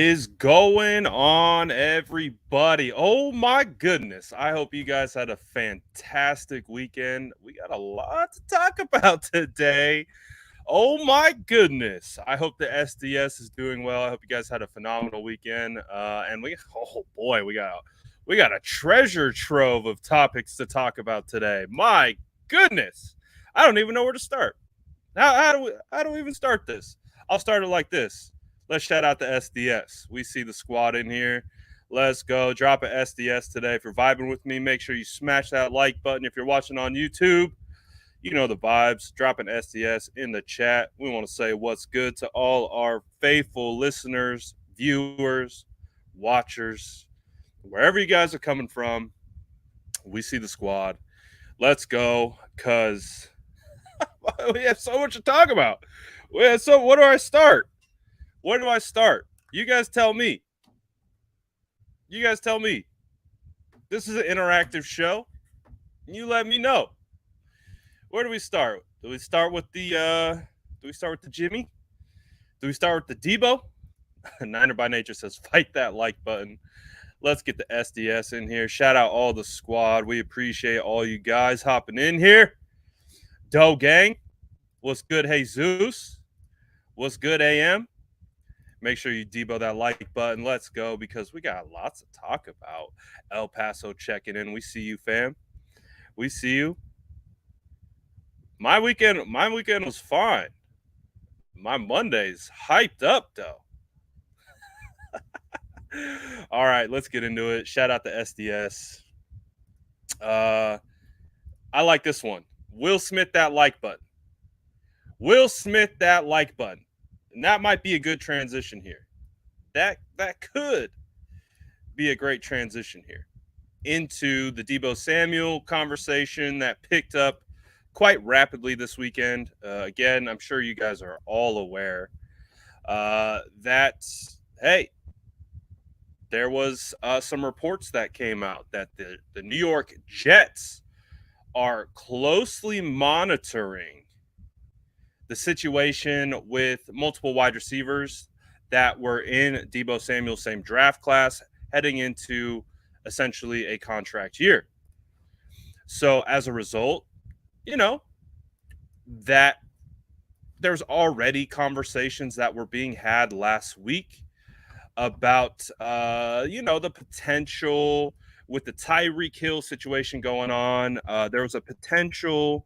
Is going on, everybody? Oh my goodness. I hope you guys had a fantastic weekend. We got a lot to talk about today. Oh my goodness. I hope the SDS is doing well. I hope you guys had a phenomenal weekend. And oh boy, we got a treasure trove of topics to talk about today. My goodness. I don't even know where to start. How do we even start this? I'll start it like this. Let's shout out the SDS. We see the squad in here. Let's go. Drop an SDS today. If you're vibing with me, make sure you smash that like button. If you're watching on YouTube, you know the vibes. Drop an SDS in the chat. We want to say what's good to all our faithful listeners, viewers, watchers, wherever you guys are coming from. We see the squad. Let's go, because we have so much to talk about. So what do I start? Where do I start? You guys tell me. This is an interactive show. You let me know. Where do we start? Do we start with the Jimmy? Do we start with the Deebo? Niner by Nature says fight that like button. Let's get the SDS in here. Shout out all the squad. We appreciate all you guys hopping in here. Doe Gang. What's good, Jesus? What's good, AM? Make sure you Deebo that like button. Let's go, because we got lots to talk about. El Paso checking in. We see you, fam. We see you. My weekend was fine. My Monday's hyped up, though. All right, let's get into it. Shout out to SDS. I like this one. Will Smith that like button. Will Smith that like button. And that might be a good transition here. That could be a great transition here into the Deebo Samuel conversation that picked up quite rapidly this weekend. Again, I'm sure you guys are all aware that, hey, there was some reports that came out that the New York Jets are closely monitoring the situation with multiple wide receivers that were in Deebo Samuel's same draft class heading into essentially a contract year. So as a result, that there's already conversations that were being had last week about, the potential with the Tyreek Hill situation going on. There was a potential,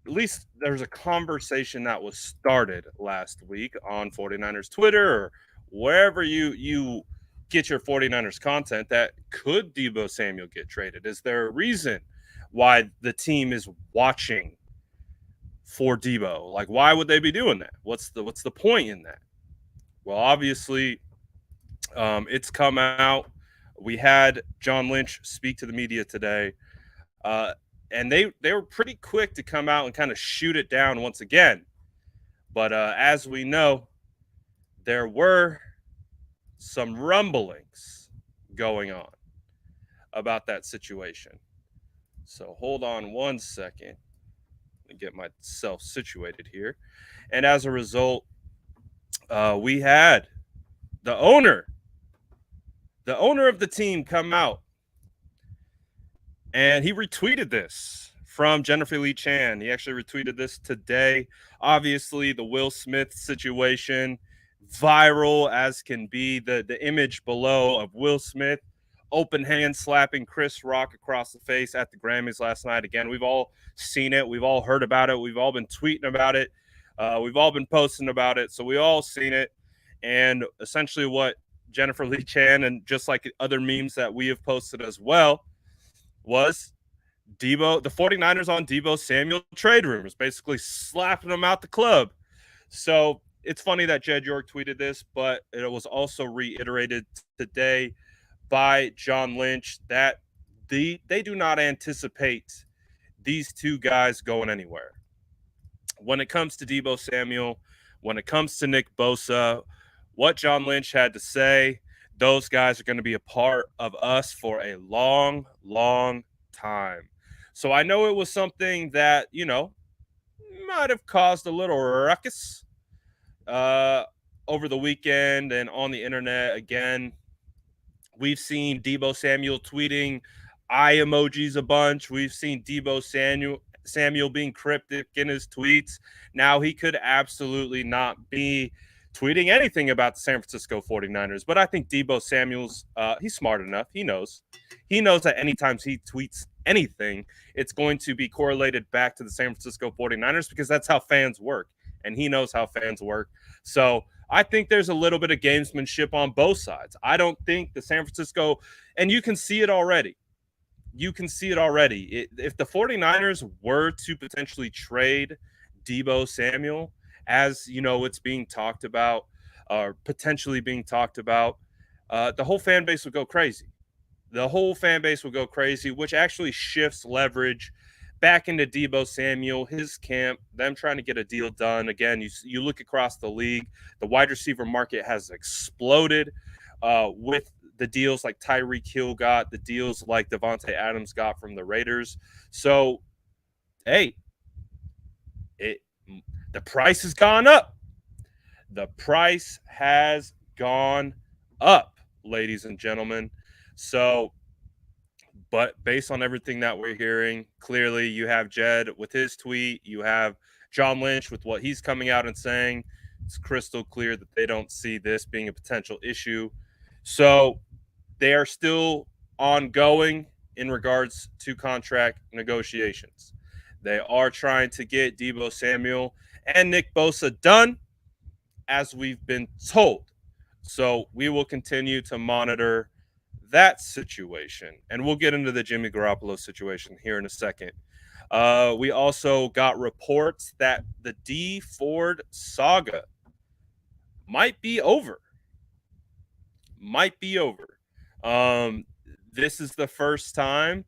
at least there's a conversation that was started last week on 49ers Twitter or wherever you get your 49ers content that could Deebo Samuel get traded? Is there a reason why the team is watching for Deebo? Like, why would they be doing that? What's the point in that? Well, obviously, it's come out. We had John Lynch speak to the media today. And they were pretty quick to come out and kind of shoot it down once again. But as we know, there were some rumblings going on about that situation. So hold on one second. Let me get myself situated here. And as a result, we had the owner of the team come out, and he retweeted this from Jennifer Lee Chan. He actually retweeted this today. Obviously, the Will Smith situation, viral as can be. The image below of Will Smith open hand slapping Chris Rock across the face at the Grammys last night. Again, we've all seen it. We've all heard about it. We've all been tweeting about it. We've all been posting about it. So we all seen it. And essentially what Jennifer Lee Chan, and just like other memes that we have posted as well, was the 49ers on Deebo Samuel trade rumors, basically slapping them out the club. So it's funny that Jed York tweeted this, but it was also reiterated today by John Lynch that they do not anticipate these two guys going anywhere. When it comes to Deebo Samuel, when it comes to Nick Bosa, what John Lynch had to say, those guys are going to be a part of us for a long, long time. So I know it was something that, might have caused a little ruckus over the weekend and on the internet again, we've seen Deebo Samuel tweeting eye emojis a bunch. We've seen Samuel being cryptic in his tweets. Now he could absolutely not be tweeting anything about the San Francisco 49ers, but I think Deebo Samuel's he's smart enough. He knows that anytime he tweets anything, it's going to be correlated back to the San Francisco 49ers because that's how fans work. And he knows how fans work. So I think there's a little bit of gamesmanship on both sides. I don't think the San Francisco, and you can see it already. You can see it already. If the 49ers were to potentially trade Deebo Samuel, as you know, it's being talked about, or potentially being talked about, the whole fan base would go crazy. The whole fan base will go crazy, which actually shifts leverage back into Deebo Samuel, his camp, them trying to get a deal done. Again, you look across the league, the wide receiver market has exploded with the deals like Tyreek Hill got, the deals like Devontae Adams got from the Raiders. So, hey, the price has gone up. The price has gone up, ladies and gentlemen. So, but based on everything that we're hearing, clearly you have Jed with his tweet, you have John Lynch with what he's coming out and saying. It's crystal clear that they don't see this being a potential issue. So they are still ongoing in regards to contract negotiations. They are trying to get Deebo Samuel and Nick Bosa done, as we've been told. So we will continue to monitor that situation. And we'll get into the Jimmy Garoppolo situation here in a second. We also got reports that the D Ford saga might be over. This is the first time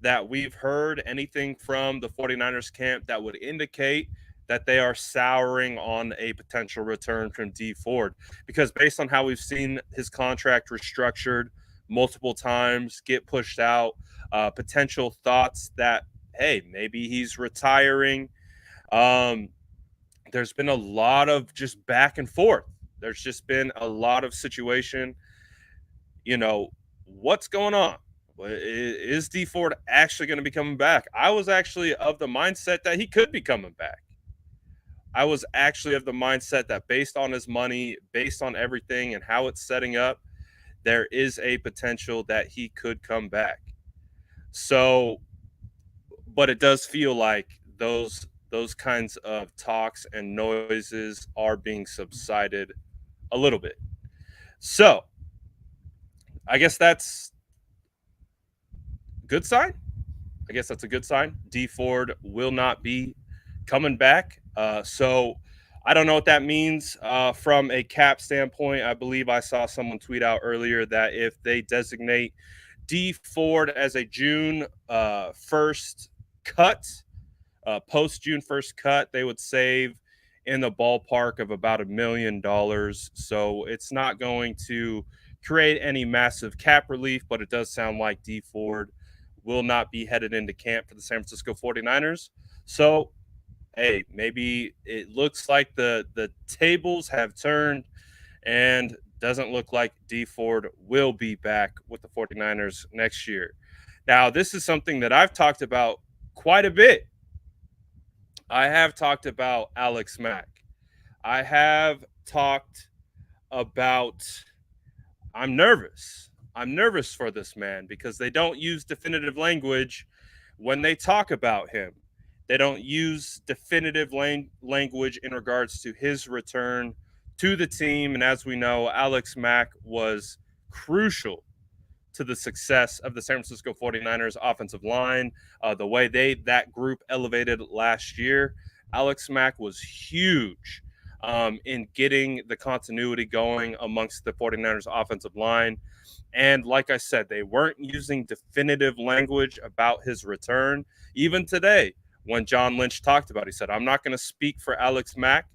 that we've heard anything from the 49ers camp that would indicate that they are souring on a potential return from D Ford, because based on how we've seen his contract restructured multiple times, get pushed out, potential thoughts that, hey, maybe he's retiring. There's been a lot of just back and forth. There's just been a lot of situation. What's going on? Is D Ford actually going to be coming back? I was actually of the mindset that he could be coming back. I was actually of the mindset that based on his money, based on everything and how it's setting up, there is a potential that he could come back. So, but it does feel like those kinds of talks and noises are being subsided a little bit. So, I guess that's a good sign. D Ford will not be coming back. So I don't know what that means from a cap standpoint. I believe I saw someone tweet out earlier that if they designate D Ford as a June 1st cut, post June 1st cut, they would save in the ballpark of about $1 million. So it's not going to create any massive cap relief, but it does sound like D Ford will not be headed into camp for the San Francisco 49ers. So, hey, maybe it looks like the tables have turned and doesn't look like D Ford will be back with the 49ers next year. Now, this is something that I've talked about quite a bit. I have talked about Alex Mack. I have talked about I'm nervous. I'm nervous for this man because they don't use definitive language when they talk about him. They don't use definitive language in regards to his return to the team. And as we know, Alex Mack was crucial to the success of the San Francisco 49ers offensive line. The way that group elevated last year, Alex Mack was huge in getting the continuity going amongst the 49ers offensive line. And like I said, they weren't using definitive language about his return. Even today, when John Lynch talked about it, he said, I'm not going to speak for Alex Mack,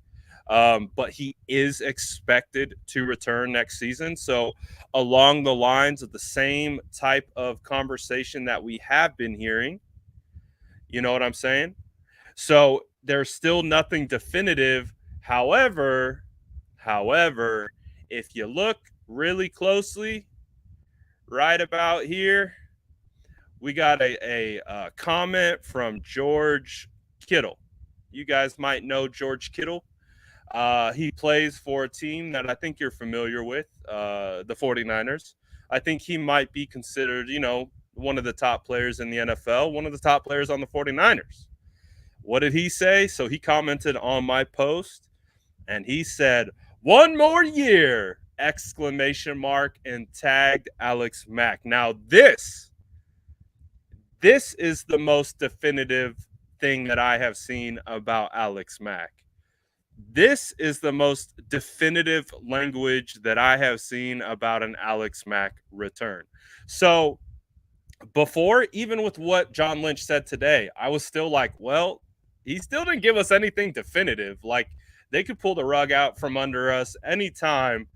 but he is expected to return next season. So along the lines of the same type of conversation that we have been hearing, you know what I'm saying? So there's still nothing definitive. However, However, if you look really closely, right about here, we got a comment from George Kittle. You guys might know George Kittle. He plays for a team that I think you're familiar with, the 49ers. I think he might be considered, one of the top players in the NFL, one of the top players on the 49ers. What did he say? So he commented on my post and he said, "One more year!" exclamation mark and tagged Alex Mack. Now this is the most definitive thing that I have seen about Alex Mack. This is the most definitive language that I have seen about an Alex Mack return. So before, even with what John Lynch said today, I was still like, well, he still didn't give us anything definitive. Like they could pull the rug out from under us anytime.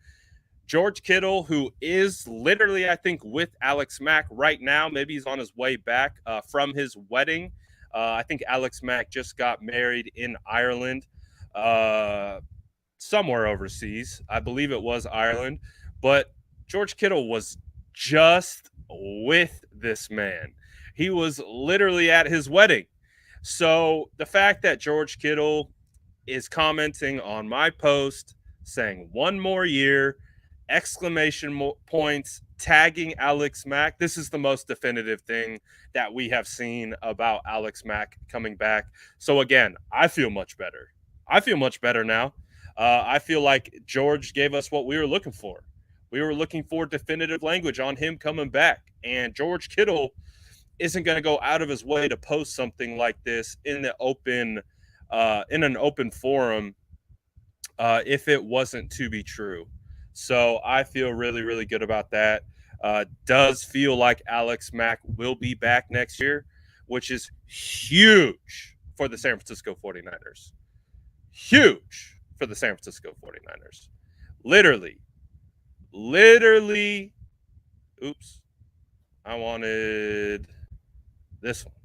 George Kittle, who is literally, I think, with Alex Mack right now, maybe he's on his way back from his wedding. I think Alex Mack just got married in Ireland, somewhere overseas. I believe it was Ireland. But George Kittle was just with this man. He was literally at his wedding. So the fact that George Kittle is commenting on my post saying one more year, exclamation points, tagging Alex Mack. This is the most definitive thing that we have seen about Alex Mack coming back. So again, I feel much better. I feel much better now. I feel like George gave us what we were looking for. We were looking for definitive language on him coming back. And George Kittle isn't going to go out of his way to post something like this in the open, in an open forum, if it wasn't to be true. So I feel really, really good about that. Does feel like Alex Mack will be back next year, which is huge for the San Francisco 49ers. Huge for the San Francisco 49ers. Literally, oops, I wanted this one.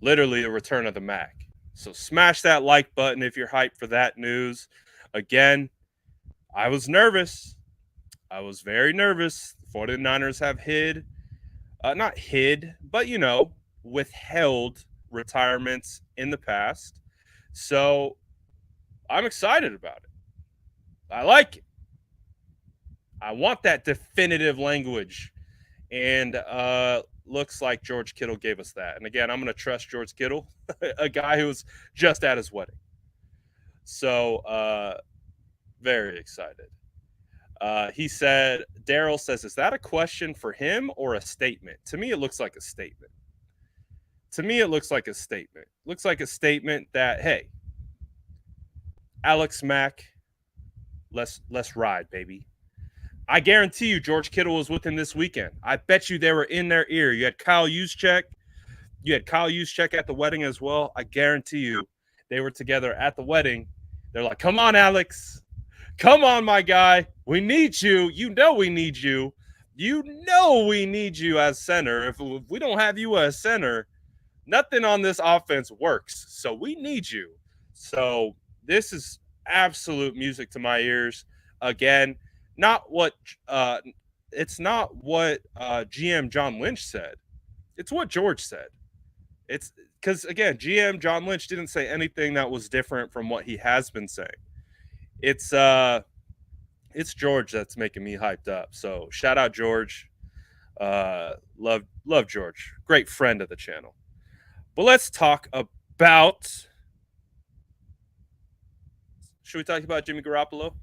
Literally the return of the Mac. So smash that like button if you're hyped for that news. Again, I was nervous. I was very nervous. The 49ers have not hid, but, withheld retirements in the past. So I'm excited about it. I like it. I want that definitive language. And looks like George Kittle gave us that. And again, I'm going to trust George Kittle, a guy who was just at his wedding. So very excited. He said, Daryl says, is that a question for him or a statement? To me, it looks like a statement. Looks like a statement that, hey, Alex Mack, let's ride, baby. I guarantee you George Kittle was with him this weekend. I bet you they were in their ear. You had Kyle Juszczyk. At the wedding as well. I guarantee you they were together at the wedding. They're like, come on, Alex. Come on, my guy. We need you. You know we need you. You know we need you as center. If we don't have you as center, nothing on this offense works. So we need you. So this is absolute music to my ears. Again, it's not what GM John Lynch said. It's what George said. It's because, again, GM John Lynch didn't say anything that was different from what he has been saying. It's George that's making me hyped up. So shout out George. Love George. Great friend of the channel. But let's talk about. Should we talk about Jimmy Garoppolo?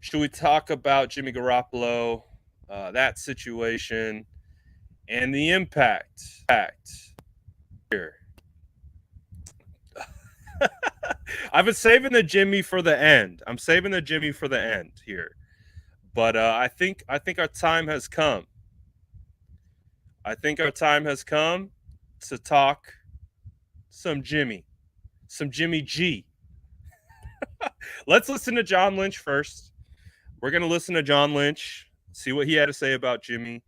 Should we talk about Jimmy Garoppolo, that situation, and the impact here? I've been saving the Jimmy for the end. I'm saving the Jimmy for the end here, but I think our time has come. I think our time has come to talk some Jimmy G. Let's listen to John Lynch first. We're going to listen to John Lynch, see what he had to say about Jimmy,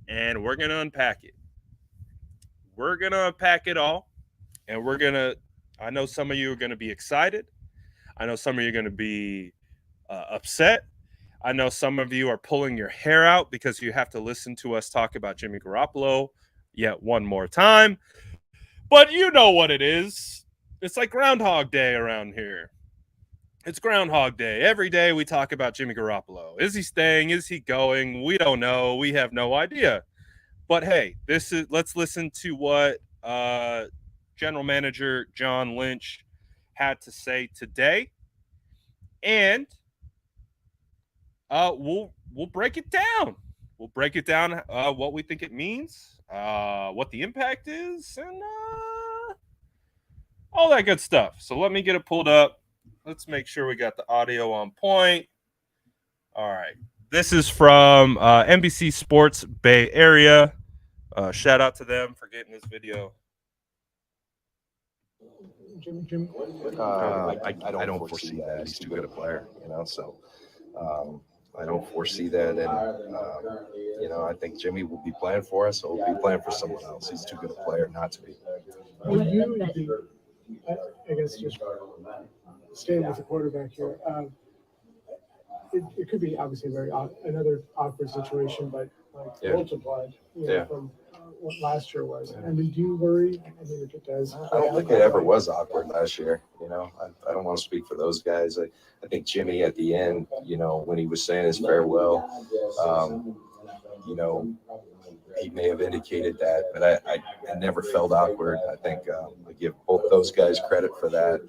and we're going to unpack it. We're going to unpack it all, and I know some of you are going to be excited. I know some of you are going to be upset. I know some of you are pulling your hair out because you have to listen to us talk about Jimmy Garoppolo yet one more time. But you know what it is. It's like Groundhog Day around here. It's Groundhog Day. Every day we talk about Jimmy Garoppolo. Is he staying? Is he going? We don't know. We have no idea. But hey, let's listen to what General Manager John Lynch had to say today, and we'll break it down. We'll break it down what we think it means, what the impact is, and all that good stuff. So let me get it pulled up. Let's make sure we got the audio on point. All right. This is from NBC Sports Bay Area. Shout out to them for getting this video. Jim, I don't foresee that. He's too good a player, so I don't foresee that. And, I think Jimmy will be playing for us, or will be playing for someone else. He's too good a player not to be. Would you, I guess, just staying with the quarterback here, it could be obviously another awkward situation, but multiplied from what last year was. I mean, do you worry? I mean, if it does, I don't think it ever was awkward last year. I don't want to speak for those guys. I think Jimmy at the end, when he was saying his farewell, he may have indicated that, but I never felt awkward. I think I give both those guys credit for that.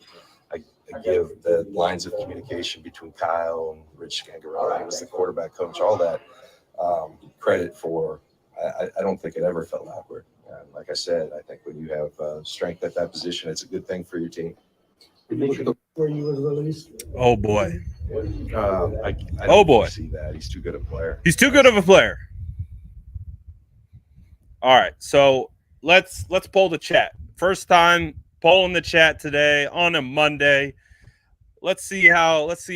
I give the lines of communication between Kyle and Rich Scangarelli, who was the quarterback coach, all that credit for. I don't think it ever felt awkward. And like I said, I think when you have strength at that position, it's a good thing for your team. Where you were released? Oh boy! I don't see that. He's too good a player. He's too good of a player. All right, so let's poll the chat. First time polling the chat today on a Monday. Let's see how litty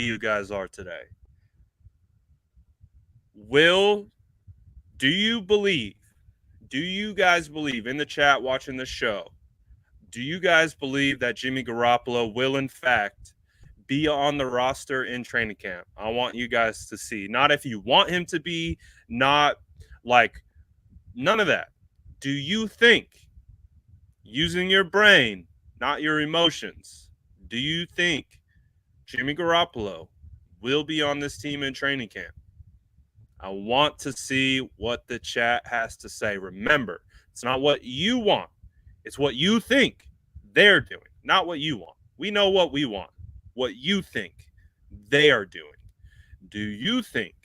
you guys are today. Do you guys believe in the chat watching the show? Do you guys believe that Jimmy Garoppolo will in fact be on the roster in training camp? I want you guys to see. Not if you want him to be, not like none of that. Do you think, using your brain, not your emotions, do you think Jimmy Garoppolo will be on this team in training camp? I want to see what the chat has to say. Remember, it's not what you want. It's what you think they're doing, not what you want. We know what we want, what you think they are doing. Do you think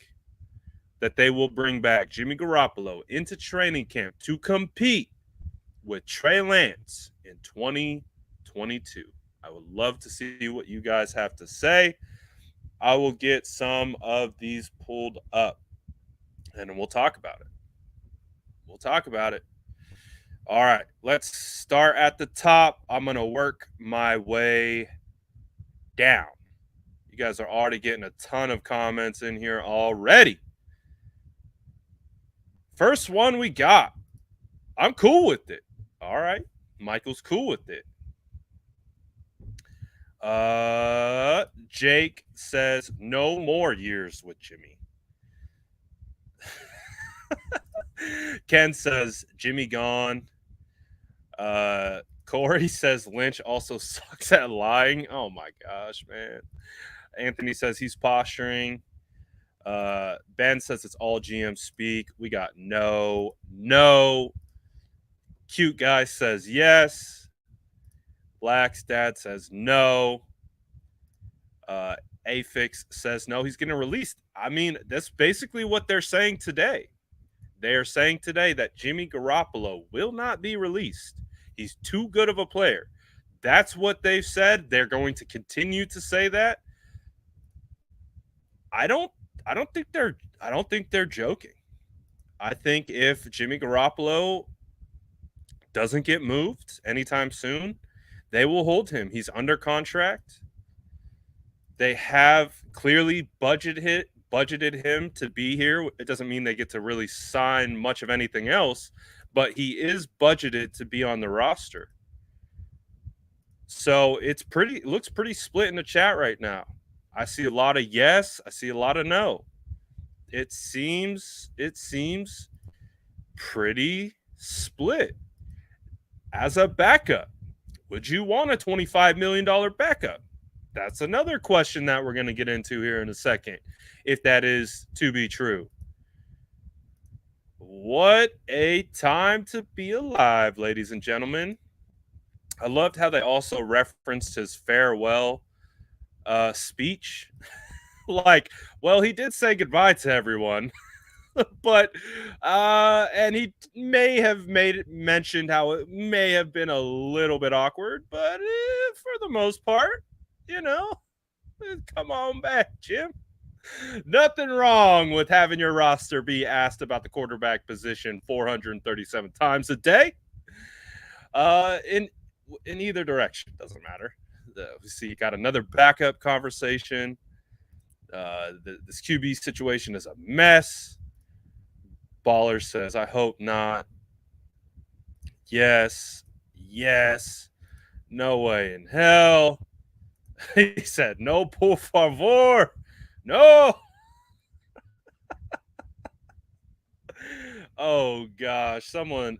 that they will bring back Jimmy Garoppolo into training camp to compete with Trey Lance in 2022? I would love to see what you guys have to say. I will get some of these pulled up, and we'll talk about it. All right, let's start at the top. I'm going to work my way down. You guys are already getting a ton of comments in here already. First one we got. I'm cool with it. All right. Michael's cool with it. Jake says no more years with Jimmy. Ken says Jimmy gone. Corey says Lynch also sucks at lying. Oh my gosh, man. Anthony says he's posturing. Ben says it's all GM speak. We got no. Cute guy says yes. Black's dad says no. Afix says no. He's getting released. I mean, that's basically what they're saying today. They are saying today that Jimmy Garoppolo will not be released. He's too good of a player. That's what they've said. They're going to continue to say that. I don't think they're joking. I think if Jimmy Garoppolo doesn't get moved anytime soon, they will hold him. He's under contract. They have clearly budgeted him to be here. It doesn't mean they get to really sign much of anything else, but he is budgeted to be on the roster. So it looks pretty split in the chat right now. I see a lot of yes, I see a lot of no. It seems pretty split. As a backup, would you want a $25 million backup? That's another question that we're going to get into here in a second, if that is to be true. What a time to be alive, ladies and gentlemen. I loved how they also referenced his farewell speech. Like, well, he did say goodbye to everyone. But and he may have mentioned how it may have been a little bit awkward, but for the most part, come on back, Jim. Nothing wrong with having your roster be asked about the quarterback position 437 times a day. In either direction, doesn't matter. We see you got another backup conversation. This QB situation is a mess. Baller says, I hope not. Yes. No way in hell. He said, no, por favor. No. Oh, gosh. Someone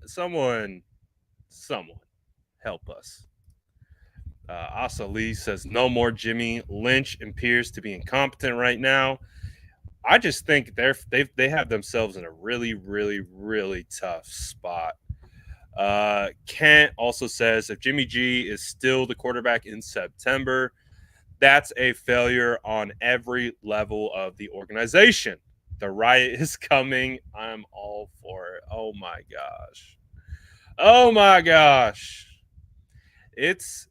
help us. Asa Lee says, no more Jimmy. Lynch appears to be incompetent right now. I just think they have themselves in a really, really, really tough spot. Kent also says if Jimmy G is still the quarterback in September, that's a failure on every level of the organization. The riot is coming. I'm all for it. Oh my gosh. It's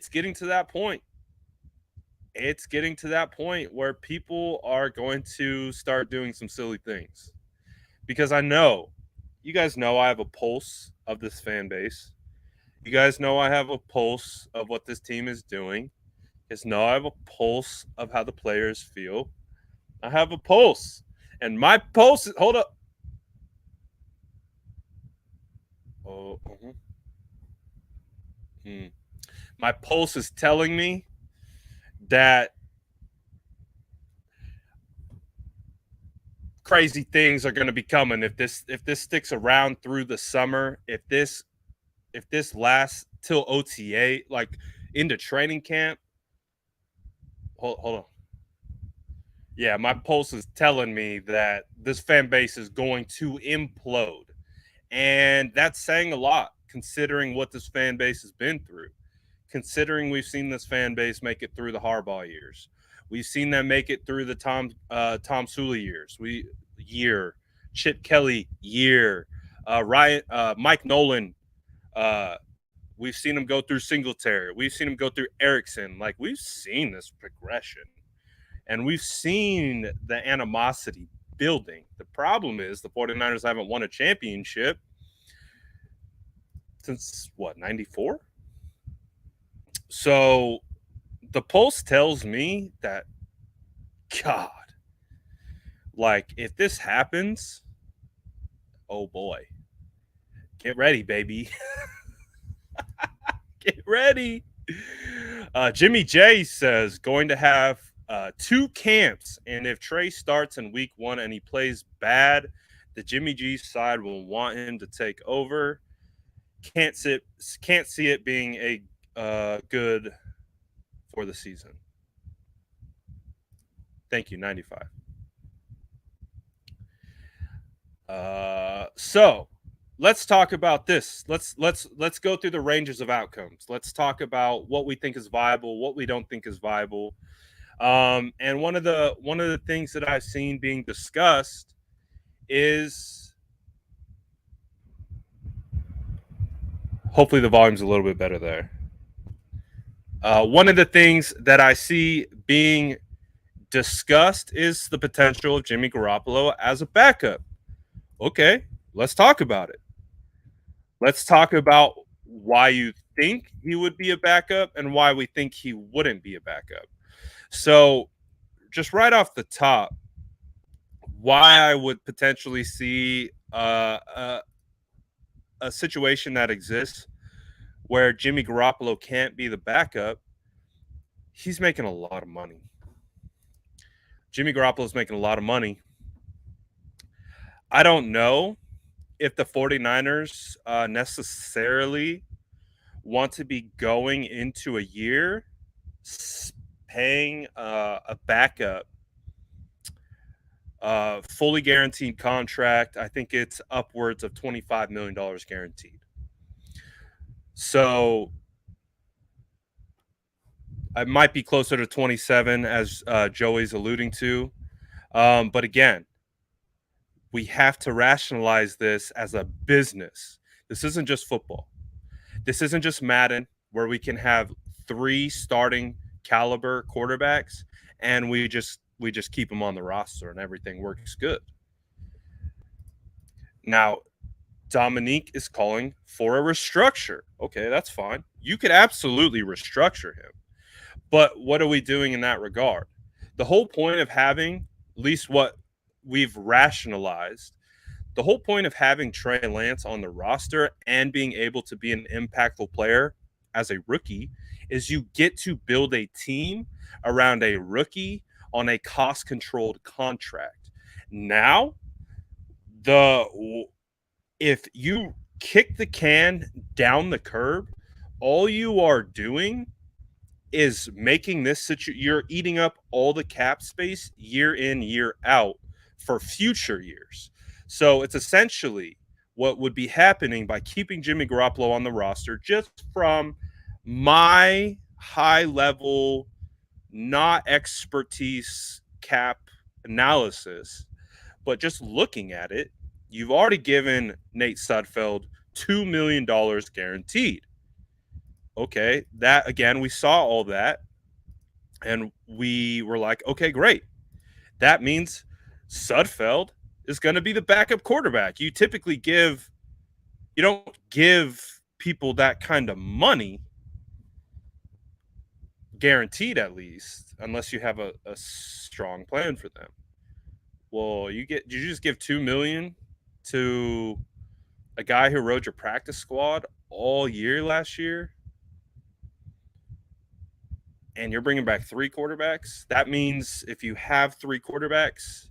getting to that point. It's getting to that point where people are going to start doing some silly things. Because I know, you guys know I have a pulse of this fan base. You guys know I have a pulse of what this team is doing. You guys know I have a pulse of how the players feel. I have a pulse. And my pulse is, hold up. Oh, my pulse is telling me that crazy things are going to be coming if this sticks around through the summer. If this lasts till OTA, like into training camp. Hold on. Yeah, my pulse is telling me that this fan base is going to implode, and that's saying a lot considering what this fan base has been through. Considering we've seen this fan base make it through the Harbaugh years, we've seen them make it through the Tom Sula years. Chip Kelly year, Mike Nolan. We've seen him go through Singletary. We've seen him go through Erickson. Like, we've seen this progression, and we've seen the animosity building. The problem is the 49ers haven't won a championship since, 94? So the pulse tells me that, God, like, if this happens, oh boy, get ready, baby. Get ready. Jimmy J says going to have 2 camps, and if Trey starts in week 1 and he plays bad, the Jimmy G side will want him to take over. Can't see it being a good for the season. Thank you, 95. So let's talk about this. Let's go through the ranges of outcomes. Let's talk about what we think is viable, what we don't think is viable. And one of the things that I've seen being discussed is, hopefully the volume's a little bit better there. One of the things that I see being discussed is the potential of Jimmy Garoppolo as a backup. Okay, let's talk about it. Let's talk about why you think he would be a backup and why we think he wouldn't be a backup. So just right off the top, why I would potentially see a situation that exists where Jimmy Garoppolo can't be the backup, he's making a lot of money. Jimmy Garoppolo's making a lot of money. I don't know if the 49ers necessarily want to be going into a year paying a backup fully guaranteed contract. I think it's upwards of $25 million guaranteed. So it might be closer to 27, as Joey's alluding to. But again, we have to rationalize this as a business. This isn't just football. This isn't just Madden, where we can have 3 starting caliber quarterbacks and we just keep them on the roster and everything works good. Now, Dominique is calling for a restructure. Okay, that's fine. You could absolutely restructure him. But what are we doing in that regard? The whole point of having, at least what we've rationalized, the whole point of having Trey Lance on the roster and being able to be an impactful player as a rookie is you get to build a team around a rookie on a cost-controlled contract. Now, if you kick the can down the curb, all you are doing is making this you're eating up all the cap space year in, year out for future years. So it's essentially what would be happening by keeping Jimmy Garoppolo on the roster, just from my high level, not expertise cap analysis, but just looking at it. You've already given Nate Sudfeld $2 million guaranteed. Okay, that again, we saw all that and we were like, okay, great. That means Sudfeld is going to be the backup quarterback. You don't give people that kind of money, guaranteed at least, unless you have a strong plan for them. Well, you just give $2 million to a guy who rode your practice squad all year last year, and you're bringing back 3 quarterbacks? That means if you have 3 quarterbacks,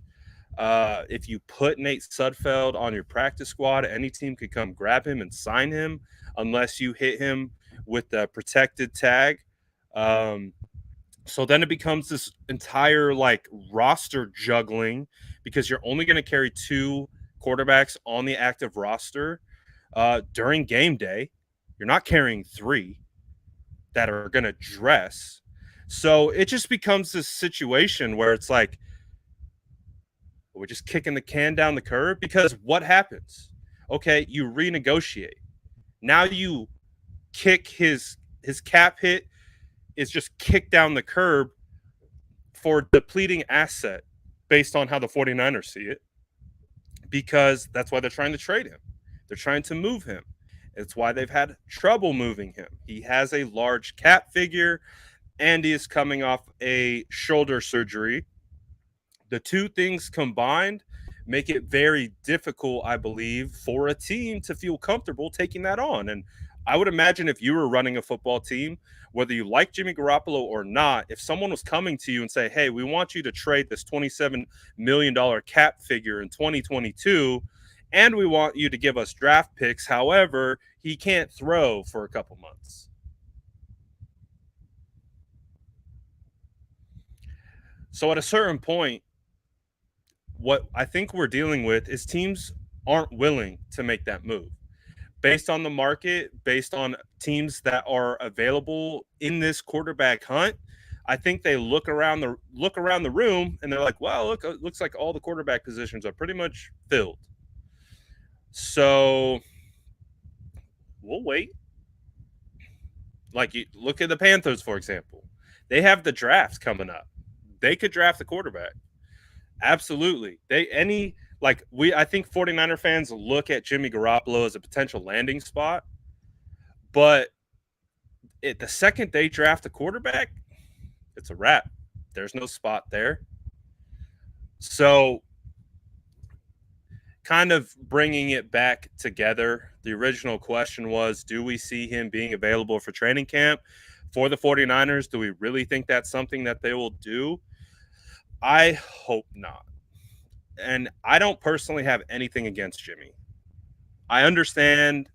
if you put Nate Sudfeld on your practice squad, any team could come grab him and sign him unless you hit him with the protected tag. So then it becomes this entire roster juggling, because you're only going to carry 2 quarterbacks on the active roster during game day. You're not carrying 3 that are going to dress. So it just becomes this situation where it's like, we're just kicking the can down the curb, because what happens? Okay, you renegotiate. Now you kick his cap hit is just kicked down the curb for depleting asset based on how the 49ers see it, because that's why they're trying to trade him. They're trying to move him. It's why they've had trouble moving him. He has a large cap figure and he is coming off a shoulder surgery. The 2 things combined make it very difficult, I believe, for a team to feel comfortable taking that on. And I would imagine if you were running a football team, whether you like Jimmy Garoppolo or not, if someone was coming to you and say, hey, we want you to trade this $27 million cap figure in 2022, and we want you to give us draft picks. However, he can't throw for a couple months. So at a certain point, what I think we're dealing with is teams aren't willing to make that move. Based on the market, based on teams that are available in this quarterback hunt, I think they look around the room and they're like, well, look, it looks like all the quarterback positions are pretty much filled. So we'll wait. Like, you look at the Panthers, for example. They have the drafts coming up. They could draft the quarterback. Absolutely. I think 49er fans look at Jimmy Garoppolo as a potential landing spot, but the second they draft a quarterback, it's a wrap. There's no spot there. So kind of bringing it back together, the original question was, do we see him being available for training camp for the 49ers? Do we really think that's something that they will do? I hope not. And I don't personally have anything against Jimmy. I understand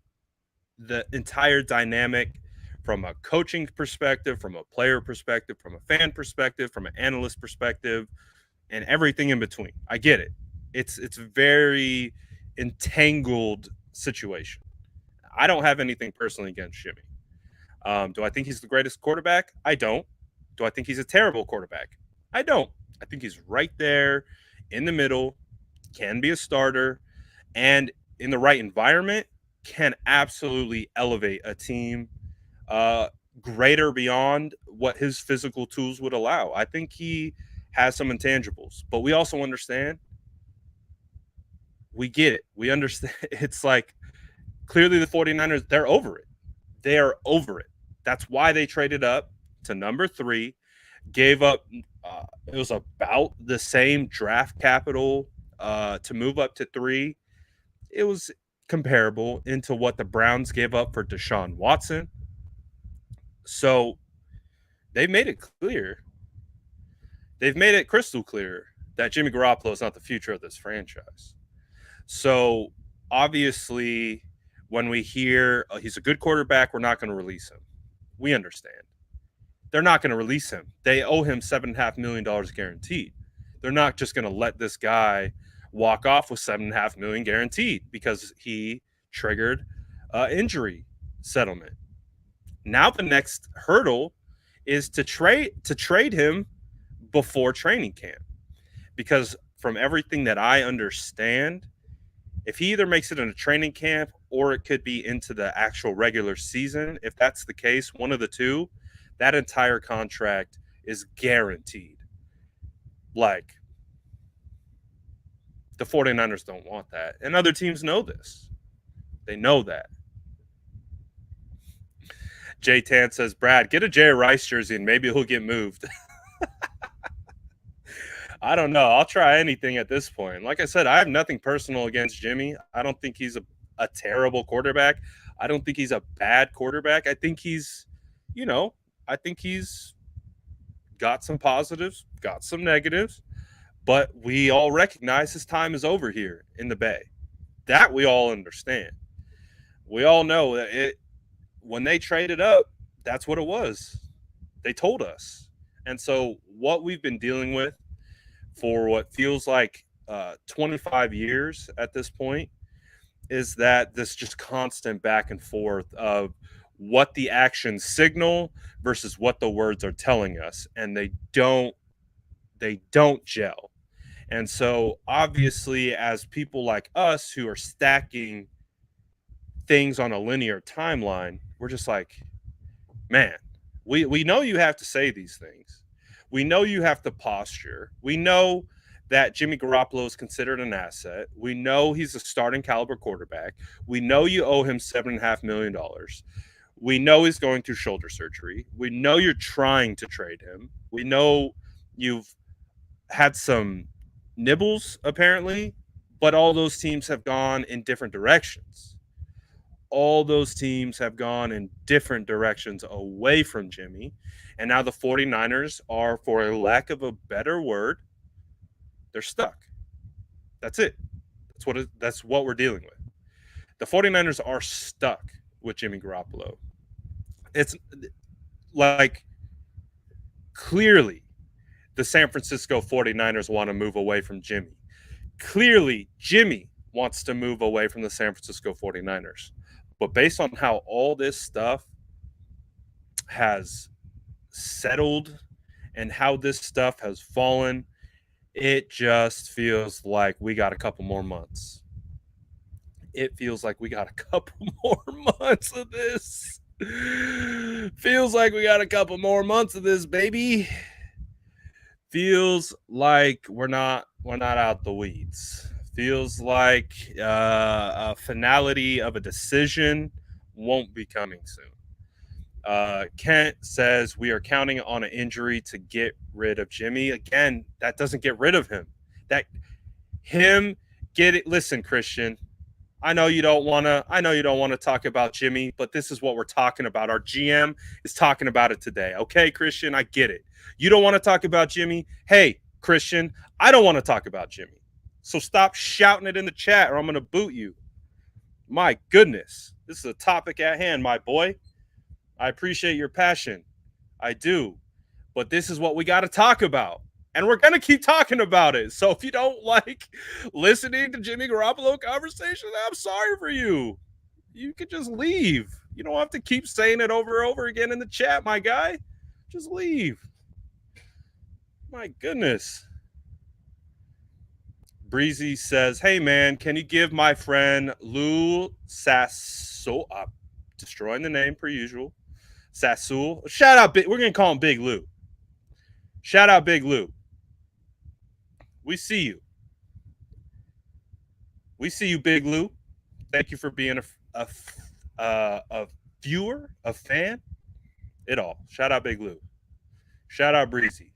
the entire dynamic from a coaching perspective, from a player perspective, from a fan perspective, from an analyst perspective, and everything in between. I get it. It's a very entangled situation. I don't have anything personally against Jimmy. Do I think he's the greatest quarterback? I don't. Do I think he's a terrible quarterback? I don't. I think he's right there in the middle, can be a starter, and in the right environment can absolutely elevate a team greater beyond what his physical tools would allow. I think he has some intangibles, but we also understand. We get it. We understand. It's like clearly the 49ers, they're over it. They are over it. That's why they traded up to number 3, gave up. It was about the same draft capital to move up to 3. It was comparable into what the Browns gave up for Deshaun Watson. So they made it clear. They've made it crystal clear that Jimmy Garoppolo is not the future of this franchise. So obviously, when we hear he's a good quarterback, we're not going to release him. We understand. They're not going to release him. They owe him $7.5 million guaranteed. They're not just going to let this guy walk off with $7.5 million guaranteed because he triggered injury settlement. Now the next hurdle is to trade him before training camp, because from everything that I understand, if he either makes it in a training camp or it could be into the actual regular season, if that's the case, one of the two, that entire contract is guaranteed. Like, the 49ers don't want that. And other teams know this. They know that. Jay Tan says, Brad, get a Jerry Rice jersey and maybe he'll get moved. I don't know. I'll try anything at this point. Like I said, I have nothing personal against Jimmy. I don't think he's a terrible quarterback. I don't think he's a bad quarterback. I think he's got some positives, got some negatives, but we all recognize his time is over here in the Bay. That we all understand. We all know that when they traded up, that's what it was. They told us. And so what we've been dealing with for what feels like 25 years at this point is that this just constant back and forth of what the actions signal versus what the words are telling us, and they don't gel. And so obviously, as people like us who are stacking things on a linear timeline, we're just like, man, we know you have to say these things. We know you have to posture. We know that Jimmy Garoppolo is considered an asset. We know he's a starting caliber quarterback. We know you owe him $7.5 million. We know he's going through shoulder surgery. We know you're trying to trade him. We know you've had some nibbles, apparently, but all those teams have gone in different directions. All those teams have gone in different directions away from Jimmy. And now the 49ers are, for a lack of a better word, they're stuck. That's it. That's what we're dealing with. The 49ers are stuck with Jimmy Garoppolo. It's like, clearly the San Francisco 49ers want to move away from Jimmy. Clearly Jimmy wants to move away from the San Francisco 49ers. But based on how all this stuff has settled and how this stuff has fallen, it just feels like we got a couple more months. It feels like we got a couple more months of this. Feels like we got a couple more months of this, baby. Feels like we're not out the weeds. Feels like a finality of a decision won't be coming soon. Kent says we are counting on an injury to get rid of Jimmy. Again, that doesn't get rid of him. That him Get it? Listen, Christian. I know you don't want to talk about Jimmy, but this is what we're talking about. Our GM is talking about it today. Okay, Christian, I get it. You don't want to talk about Jimmy. Hey, Christian, I don't want to talk about Jimmy. So stop shouting it in the chat or I'm going to boot you. My goodness. This is a topic at hand, my boy. I appreciate your passion. I do. But this is what we got to talk about. And we're going to keep talking about it. So if you don't like listening to Jimmy Garoppolo conversation, I'm sorry for you. You could just leave. You don't have to keep saying it over and over again in the chat, my guy. Just leave. My goodness. Breezy says, hey, man, can you give my friend Lou Sassoul, destroying the name per usual, Sassoul, shout out, we're going to call him Big Lou. Shout out Big Lou. We see you. We see you, Big Lou. Thank you for being a viewer, a fan, it all. Shout out Big Lou. Shout out Breezy.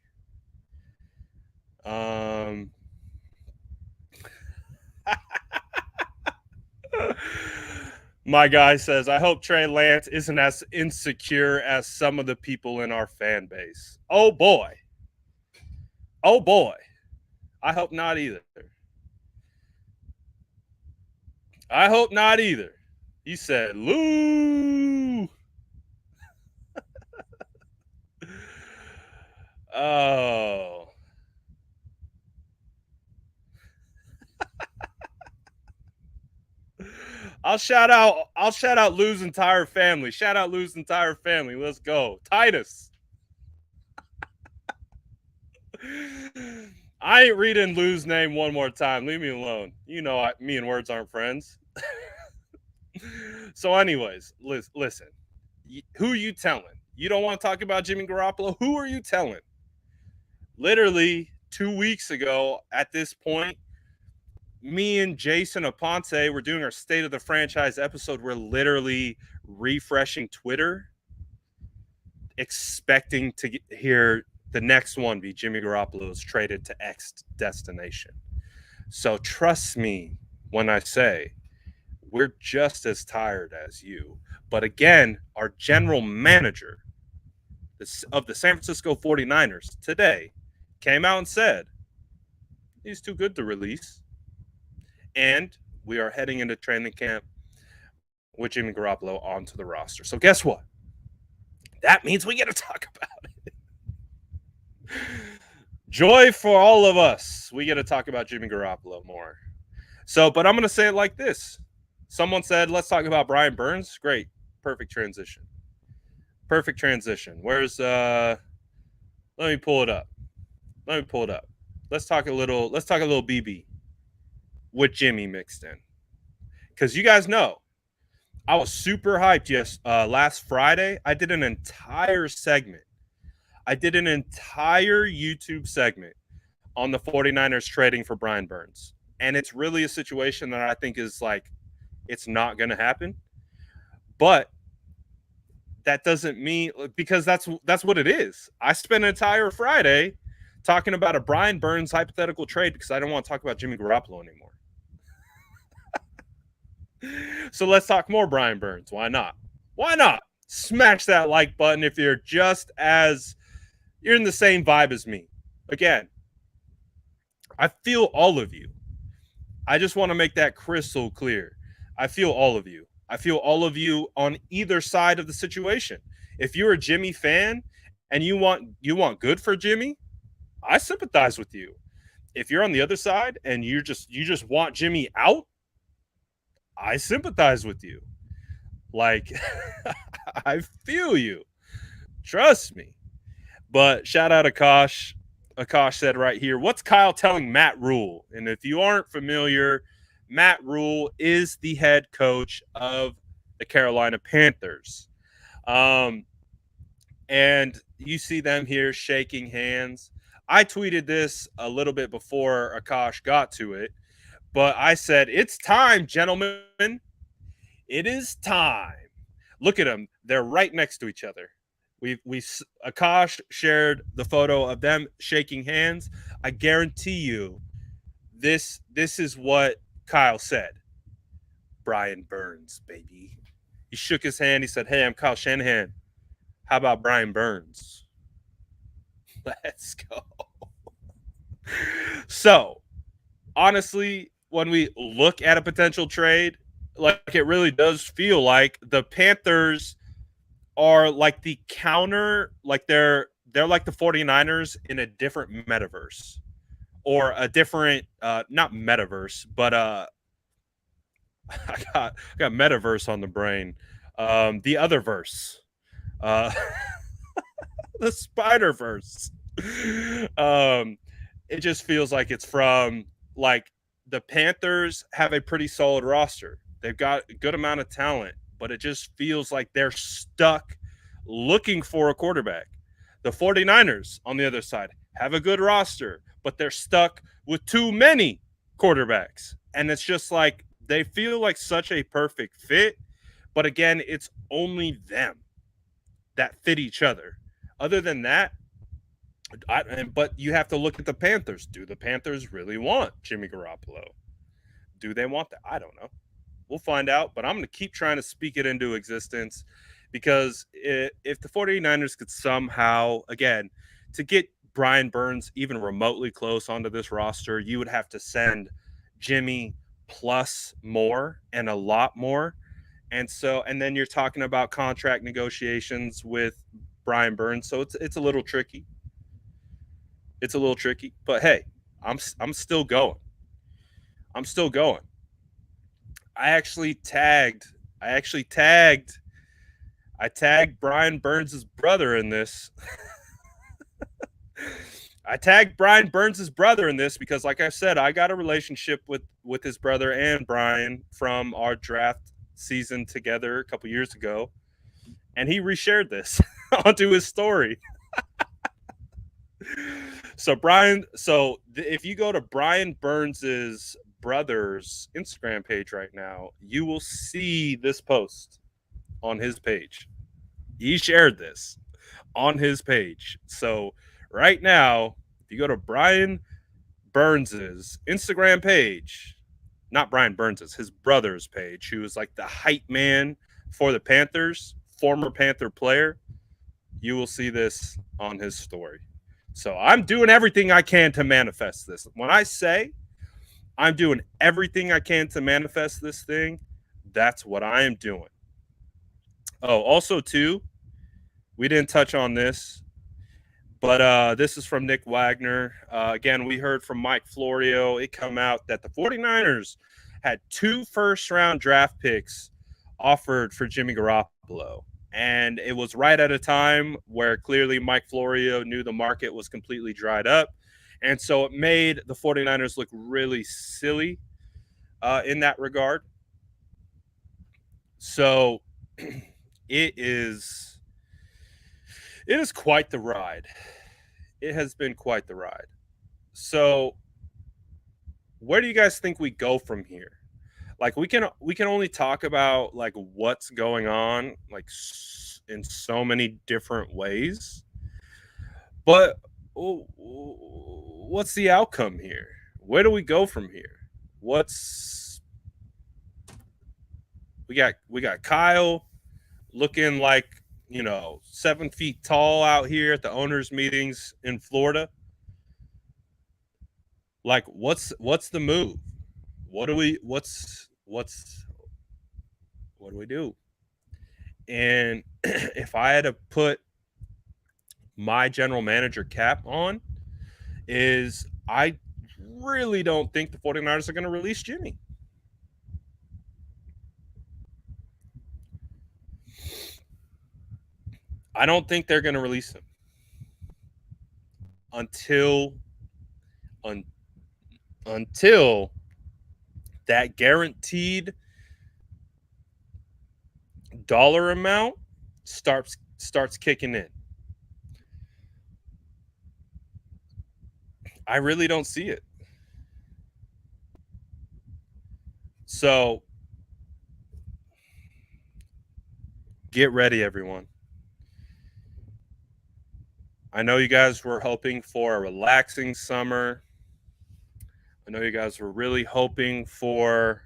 My guy says, I hope Trey Lance isn't as insecure as some of the people in our fan base. Oh, boy. Oh, boy. I hope not either. I hope not either. He said, Lou. Oh. I'll shout out Lou's entire family. Shout out Lou's entire family. Let's go. Titus. I ain't reading Lou's name one more time. Leave me alone. You know, me and words aren't friends. So anyways, listen. Who you telling? You don't want to talk about Jimmy Garoppolo? Who are you telling? Literally 2 weeks ago at this point, me and Jason Aponte were doing our State of the Franchise episode. We're literally refreshing Twitter, expecting to hear the next one be Jimmy Garoppolo is traded to X destination. So trust me when I say we're just as tired as you. But again, our general manager of the San Francisco 49ers today came out and said he's too good to release. And we are heading into training camp with Jimmy Garoppolo onto the roster. So guess what? That means we get to talk about it. Joy for all of us. We get to talk about Jimmy Garoppolo more. So, but I'm going to say it like this. Someone said, let's talk about Brian Burns. Great. Perfect transition. Perfect transition. Where's, let me pull it up. Let's talk a little BB with Jimmy mixed in. Because you guys know, I was super hyped last Friday. I did an entire segment. I did an entire YouTube segment on the 49ers trading for Brian Burns. And it's really a situation that I think is like, it's not going to happen. But that doesn't mean, because that's what it is. I spent an entire Friday talking about a Brian Burns hypothetical trade because I don't want to talk about Jimmy Garoppolo anymore. So let's talk more Brian Burns. Why not? Why not? Smash that like button if you're you're in the same vibe as me. Again, I feel all of you. I just want to make that crystal clear. I feel all of you. I feel all of you on either side of the situation. If you're a Jimmy fan and you want good for Jimmy, I sympathize with you. If you're on the other side and you just want Jimmy out, I sympathize with you. Like, I feel you. Trust me. But shout out Akash. Akash said right here, what's Kyle telling Matt Rule? And if you aren't familiar, Matt Rule is the head coach of the Carolina Panthers. And you see them here shaking hands. I tweeted this a little bit before Akash got to it, but I said, it's time, gentlemen. It is time. Look at them. They're right next to each other. Akash shared the photo of them shaking hands. I guarantee you this is what Kyle said, Brian Burns, baby. He shook his hand. He said, hey, I'm Kyle Shanahan. How about Brian Burns? Let's go. So, honestly, when we look at a potential trade, like it really does feel like the Panthers are like the counter, like they're like the 49ers in a different metaverse or a different not metaverse, but I got metaverse on the brain. The other verse. Uh the Spider-Verse. It just feels like it's from like the Panthers have a pretty solid roster. They've got a good amount of talent, but it just feels like they're stuck looking for a quarterback. The 49ers, on the other side, have a good roster, but they're stuck with too many quarterbacks. And it's just like they feel like such a perfect fit. But again, it's only them that fit each other. Other than that, but you have to look at the Panthers. Do the Panthers really want Jimmy Garoppolo? Do they want that? I don't know. We'll find out, but I'm going to keep trying to speak it into existence because if the 49ers could somehow, again, to get Brian Burns even remotely close onto this roster, you would have to send Jimmy plus more and a lot more. And then you're talking about contract negotiations with Brian Burns. So it's a little tricky. It's a little tricky, but hey, I'm still going. I'm still going. I tagged Brian Burns' brother in this. I tagged Brian Burns' brother in this because, like I said, I got a relationship with his brother and Brian from our draft season together a couple years ago, and he reshared this onto his story. If you go to Brian Burns' brother's Instagram page right now, you will see this post on his page. He shared this on his page. So right now, if you go to Brian Burns' Instagram page, not Brian Burns', his brother's page, who was like the hype man for the Panthers, former Panther player, you will see this on his story. So I'm doing everything I can to manifest this. When I say I'm doing everything I can to manifest this thing, that's what I am doing. Oh, also, too, we didn't touch on this, but this is from Nick Wagner. Again, we heard from Mike Florio. It come out that the 49ers had 2 first-round draft picks offered for Jimmy Garoppolo. And it was right at a time where clearly Mike Florio knew the market was completely dried up. And so it made the 49ers look really silly in that regard. So it is quite the ride. It has been quite the ride. So where do you guys think we go from here? Like we can only talk about like what's going on like in so many different ways. But what's the outcome here? Where do we go from here? We got Kyle looking like, 7 feet tall out here at the owners' meetings in Florida. Like, what's the move? What do we do? And if I had to put my general manager cap on, is I really don't think the 49ers are going to release Jimmy. I don't think they're going to release him until that guaranteed dollar amount starts kicking in. I really don't see it. So get ready, everyone. I know you guys were hoping for a relaxing summer I know you guys were really hoping for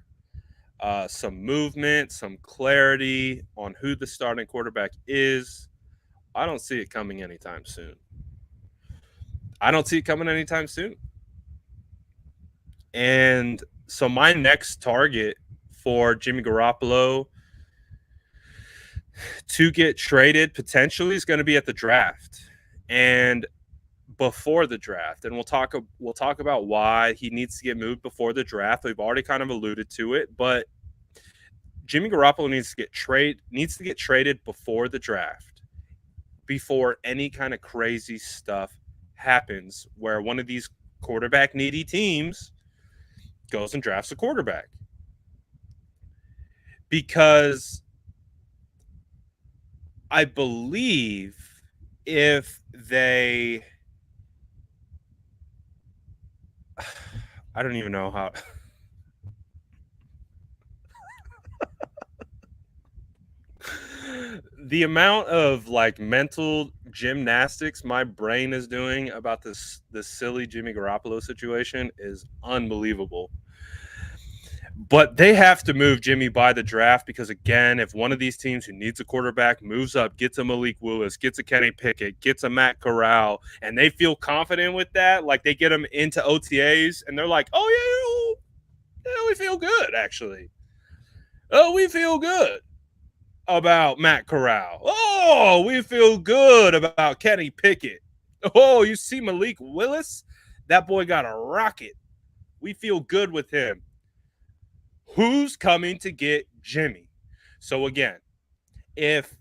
some movement, some clarity on who the starting quarterback is. I don't see it coming anytime soon. And so my next target for Jimmy Garoppolo to get traded potentially is going to be at the draft and before the draft. And we'll talk about why he needs to get moved before the draft. We've already kind of alluded to it, but Jimmy Garoppolo needs to get traded before the draft, before any kind of crazy stuff happens where one of these quarterback needy teams goes and drafts a quarterback. Because I believe if they, I don't even know how. The amount of like mental gymnastics my brain is doing about this silly Jimmy Garoppolo situation is unbelievable. But they have to move Jimmy by the draft because, again, if one of these teams who needs a quarterback moves up, gets a Malik Willis, gets a Kenny Pickett, gets a Matt Corral, and they feel confident with that, like they get them into OTAs and they're like, oh, yeah, we feel good, actually. Oh, we feel good about Matt Corral. Oh, we feel good about Kenny Pickett. Oh, you see Malik Willis? That boy got a rocket. We feel good with him. Who's coming to get Jimmy? So again, if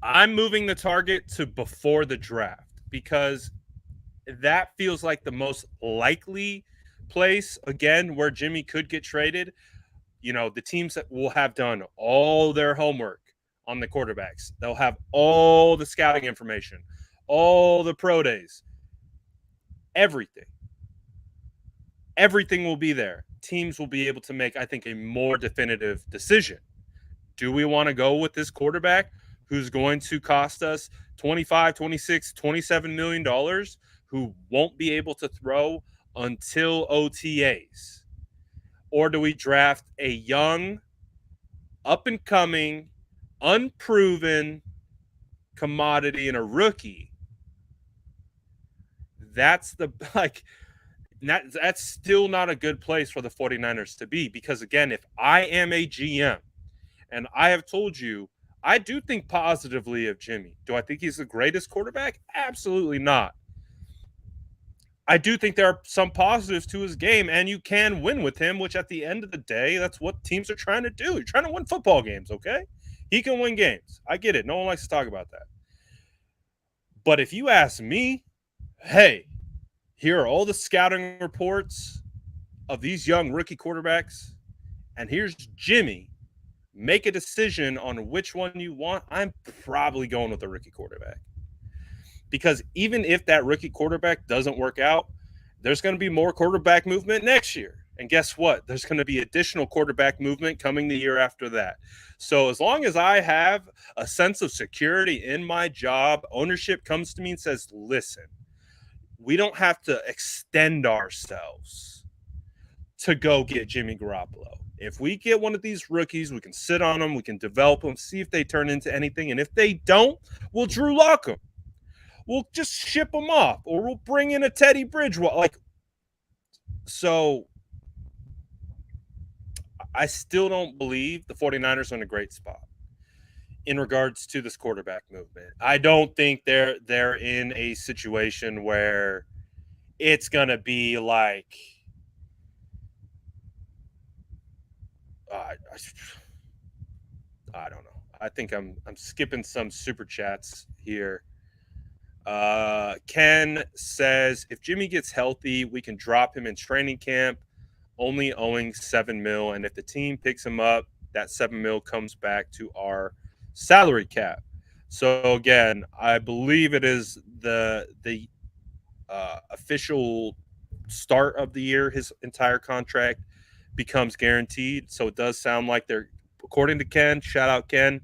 I'm moving the target to before the draft, because that feels like the most likely place, again, where Jimmy could get traded. You know, the teams that will have done all their homework on the quarterbacks. They'll have all the scouting information, all the pro days, everything. Everything will be there. Teams will be able to make, I think, a more definitive decision. Do we want to go with this quarterback who's going to cost us $25, $26, $27 million, who won't be able to throw until OTAs? Or do we draft a young, up-and-coming, unproven commodity and a rookie? That's that's still not a good place for the 49ers to be, because, again, if I am a GM and I have told you I do think positively of Jimmy, do I think he's the greatest quarterback? Absolutely not. I do think there are some positives to his game, and you can win with him, which at the end of the day, that's what teams are trying to do. You're trying to win football games, okay? He can win games. I get it. No one likes to talk about that. But if you ask me, hey, here are all the scouting reports of these young rookie quarterbacks, and here's Jimmy. Make a decision on which one you want. I'm probably going with the rookie quarterback. Because even if that rookie quarterback doesn't work out, there's going to be more quarterback movement next year. And guess what? There's going to be additional quarterback movement coming the year after that. So as long as I have a sense of security in my job, ownership comes to me and says, listen, we don't have to extend ourselves to go get Jimmy Garoppolo. If we get one of these rookies, we can sit on them, we can develop them, see if they turn into anything. And if they don't, we'll Drew Lock them. We'll just ship them off, or we'll bring in a Teddy Bridgewater. So I still don't believe the 49ers are in a great spot in regards to this quarterback movement. I don't think they're in a situation where it's going to be like I don't know. I think I'm skipping some super chats here. Ken says, if Jimmy gets healthy, we can drop him in training camp, only owing $7 million. And if the team picks him up, that $7 million comes back to our salary cap. So again, I believe it is the official start of the year. His entire contract becomes guaranteed. So it does sound like they're, according to Ken, shout out Ken.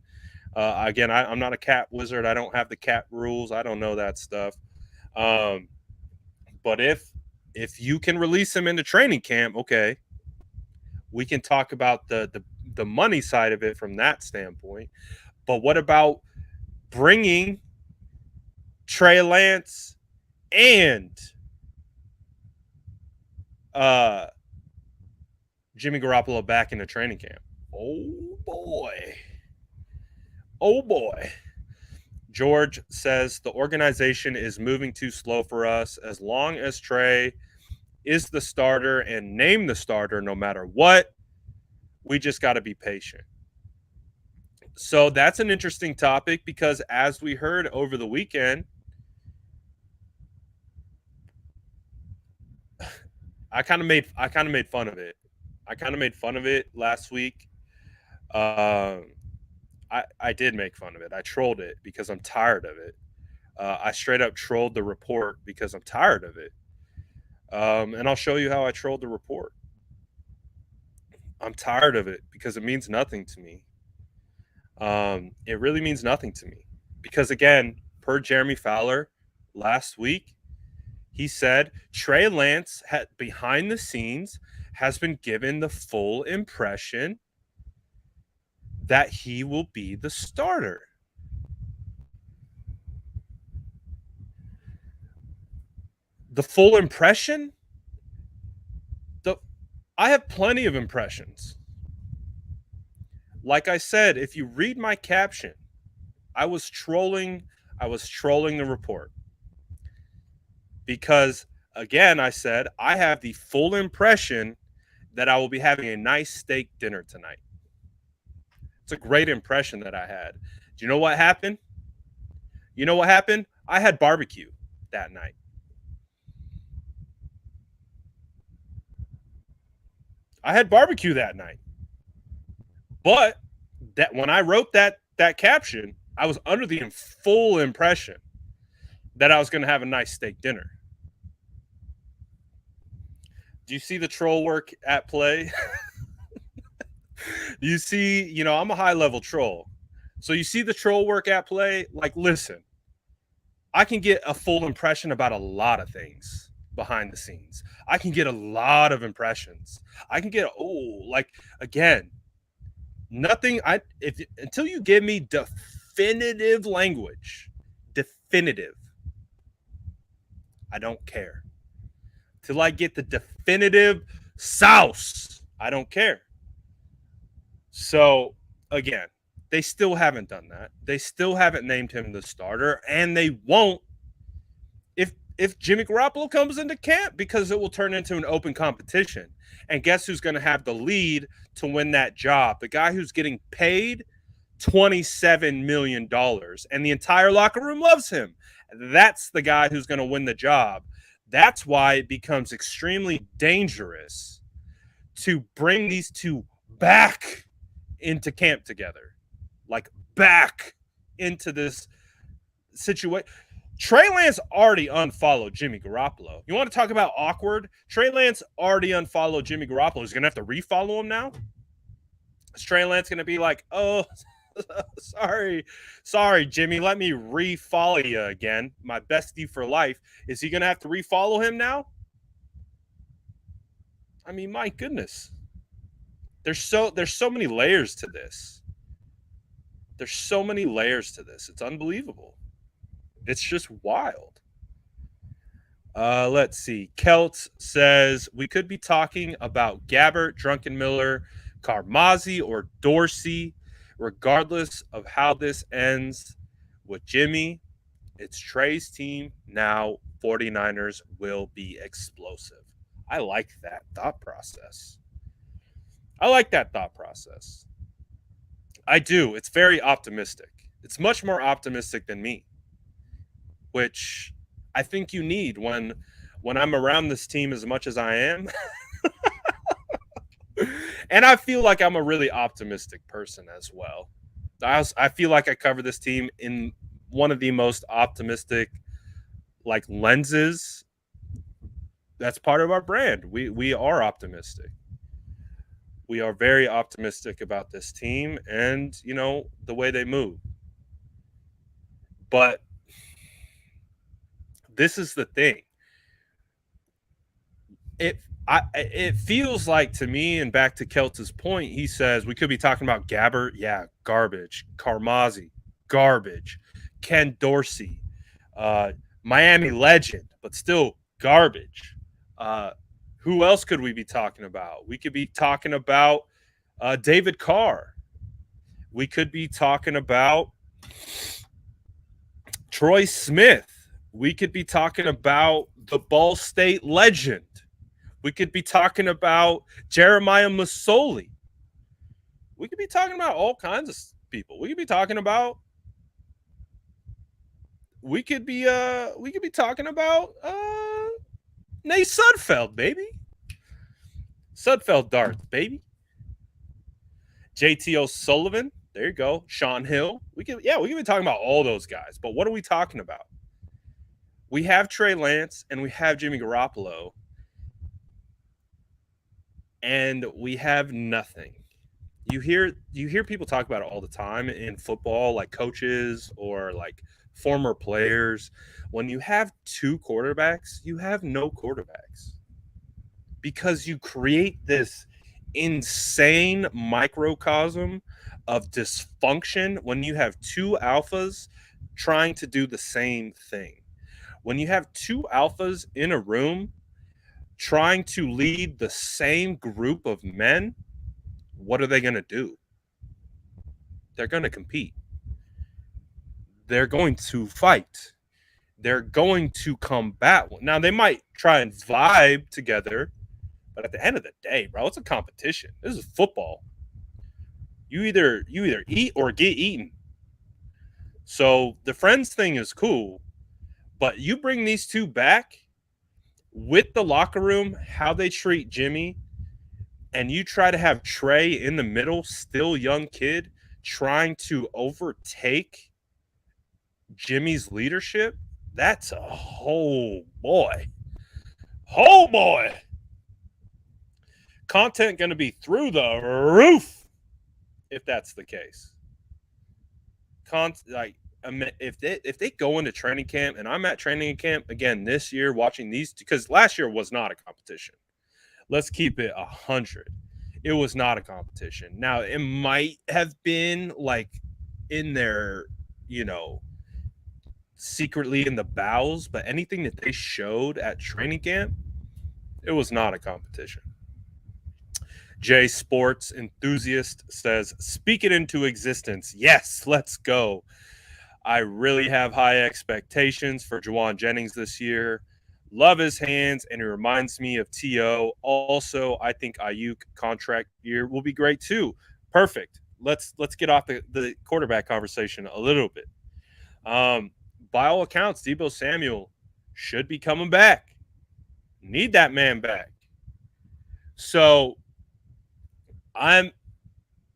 Again, I'm not a cap wizard. I don't have the cap rules. I don't know that stuff. But if If you can release him into training camp, okay, we can talk about the money side of it from that standpoint. But what about bringing Trey Lance and Jimmy Garoppolo back into training camp? Oh boy. Oh boy. George says the organization is moving too slow for us. As long as Trey is the starter and name the starter no matter what, we just got to be patient. So that's an interesting topic because as we heard over the weekend, I kind of made fun of it. I kind of made fun of it last week. I did make fun of it. I trolled it because I'm tired of it. I straight up trolled the report because I'm tired of it. And I'll show you how I trolled the report. I'm tired of it because it means nothing to me. It really means nothing to me because, again, per Jeremy Fowler last week, he said Trey Lance behind the scenes has been given the full impression that he will be the starter. The full impression? I have plenty of impressions. Like I said, if you read my caption, I was trolling the report. Because again, I said I have the full impression that I will be having a nice steak dinner tonight. It's a great impression that I had. Do you know what happened? You know what happened? I had barbecue that night. I had barbecue that night. But that when I wrote that caption, I was under the full impression that I was going to have a nice steak dinner. Do you see the troll work at play? You see, I'm a high-level troll. So you see the troll work at play? Like, listen, I can get a full impression about a lot of things behind the scenes. I can get a lot of impressions. I can get, again, nothing. Until you give me definitive language, I don't care. Till I get the definitive sauce, I don't care. So again, they still haven't done that. They still haven't named him the starter, and they won't if Jimmy Garoppolo comes into camp, because it will turn into an open competition. And guess who's going to have the lead to win that job? The guy who's getting paid $27 million, and the entire locker room loves him. That's the guy who's going to win the job. That's why it becomes extremely dangerous to bring these two back into camp together, like back into this situation. Trey Lance already unfollowed Jimmy Garoppolo. You want to talk about awkward? Trey Lance already unfollowed Jimmy Garoppolo. He's going to have to refollow him now? Is Trey Lance going to be like, oh, sorry, Jimmy, let me refollow you again, my bestie for life? Is he going to have to refollow him now? I mean, my goodness. There's so many layers to this. There's so many layers to this. It's unbelievable. It's just wild. Let's see. Kelt says we could be talking about Gabbert, Drunkenmiller, Carmazzi, or Dorsey. Regardless of how this ends with Jimmy, it's Trey's team. Now 49ers will be explosive. I like that thought process. I do. It's very optimistic. It's much more optimistic than me, which I think you need when I'm around this team as much as I am. And I feel like I'm a really optimistic person as well. I feel like I cover this team in one of the most optimistic lenses. That's part of our brand. We are optimistic. We are very optimistic about this team and, the way they move. But this is the thing. it feels like to me, and back to Keltz's point, he says we could be talking about Gabbert, yeah, garbage. Carmazzi, garbage. Ken Dorsey, Miami legend, but still garbage. Who else could we be talking about? We could be talking about David Carr. We could be talking about Troy Smith. We could be talking about the Ball State legend. We could be talking about Jeremiah Masoli. We could be talking about all kinds of people. We could be talking about talking about Nate Sudfeld, baby. Sudfeld Darth, baby. JT O'Sullivan. There you go. Sean Hill. We could be talking about all those guys. But what are we talking about? We have Trey Lance and we have Jimmy Garoppolo. And we have nothing. You hear people talk about it all the time in football, like coaches or like former players. When you have two quarterbacks, you have no quarterbacks. Because you create this insane microcosm of dysfunction when you have two alphas trying to do the same thing. When you have two alphas in a room trying to lead the same group of men, what are they going to do? They're going to compete. They're going to fight. They're going to combat. Now, they might try and vibe together, but at the end of the day, bro, it's a competition. This is football. You either eat or get eaten. So the friends thing is cool, but you bring these two back with the locker room, how they treat Jimmy, and you try to have Trey in the middle, still young kid, trying to overtake Jimmy's leadership, that's a whole boy. Content going to be through the roof if that's the case. If they go into training camp, and I'm at training camp again this year watching these, because last year was not a competition. Let's keep it 100. It was not a competition. Now, it might have been like in their, secretly in the bowels, but anything that they showed at training camp, it was not a competition. Jay Sports Enthusiast says, speak it into existence. Yes, let's go. I really have high expectations for Juwan Jennings this year. Love his hands, and he reminds me of T.O. Also, I think Ayuk contract year will be great too. Perfect. Let's get off the quarterback conversation a little bit. By all accounts, Deebo Samuel should be coming back. Need that man back. So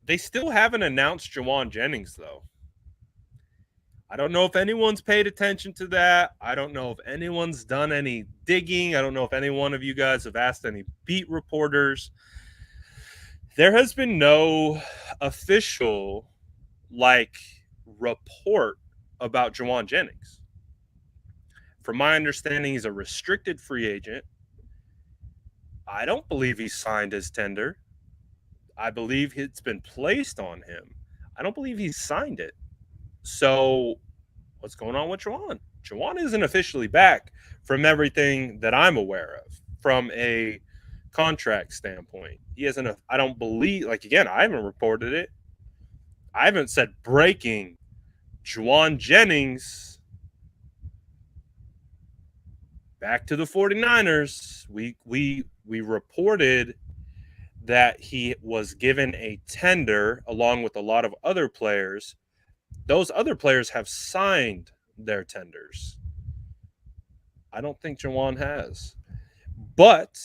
they still haven't announced Juwan Jennings, though. I don't know if anyone's paid attention to that. I don't know if anyone's done any digging. I don't know if any one of you guys have asked any beat reporters. There has been no official report about Juwan Jennings. From my understanding, he's a restricted free agent. I don't believe he signed his tender. I believe it's been placed on him. I don't believe he's signed it. So what's going on with Juwan? Juwan isn't officially back from everything that I'm aware of from a contract standpoint. He hasn't, I don't believe, again, I haven't reported it. I haven't said breaking Juwan Jennings back to the 49ers. We reported that he was given a tender along with a lot of other players. Those other players have signed their tenders. I don't think Juwan has. But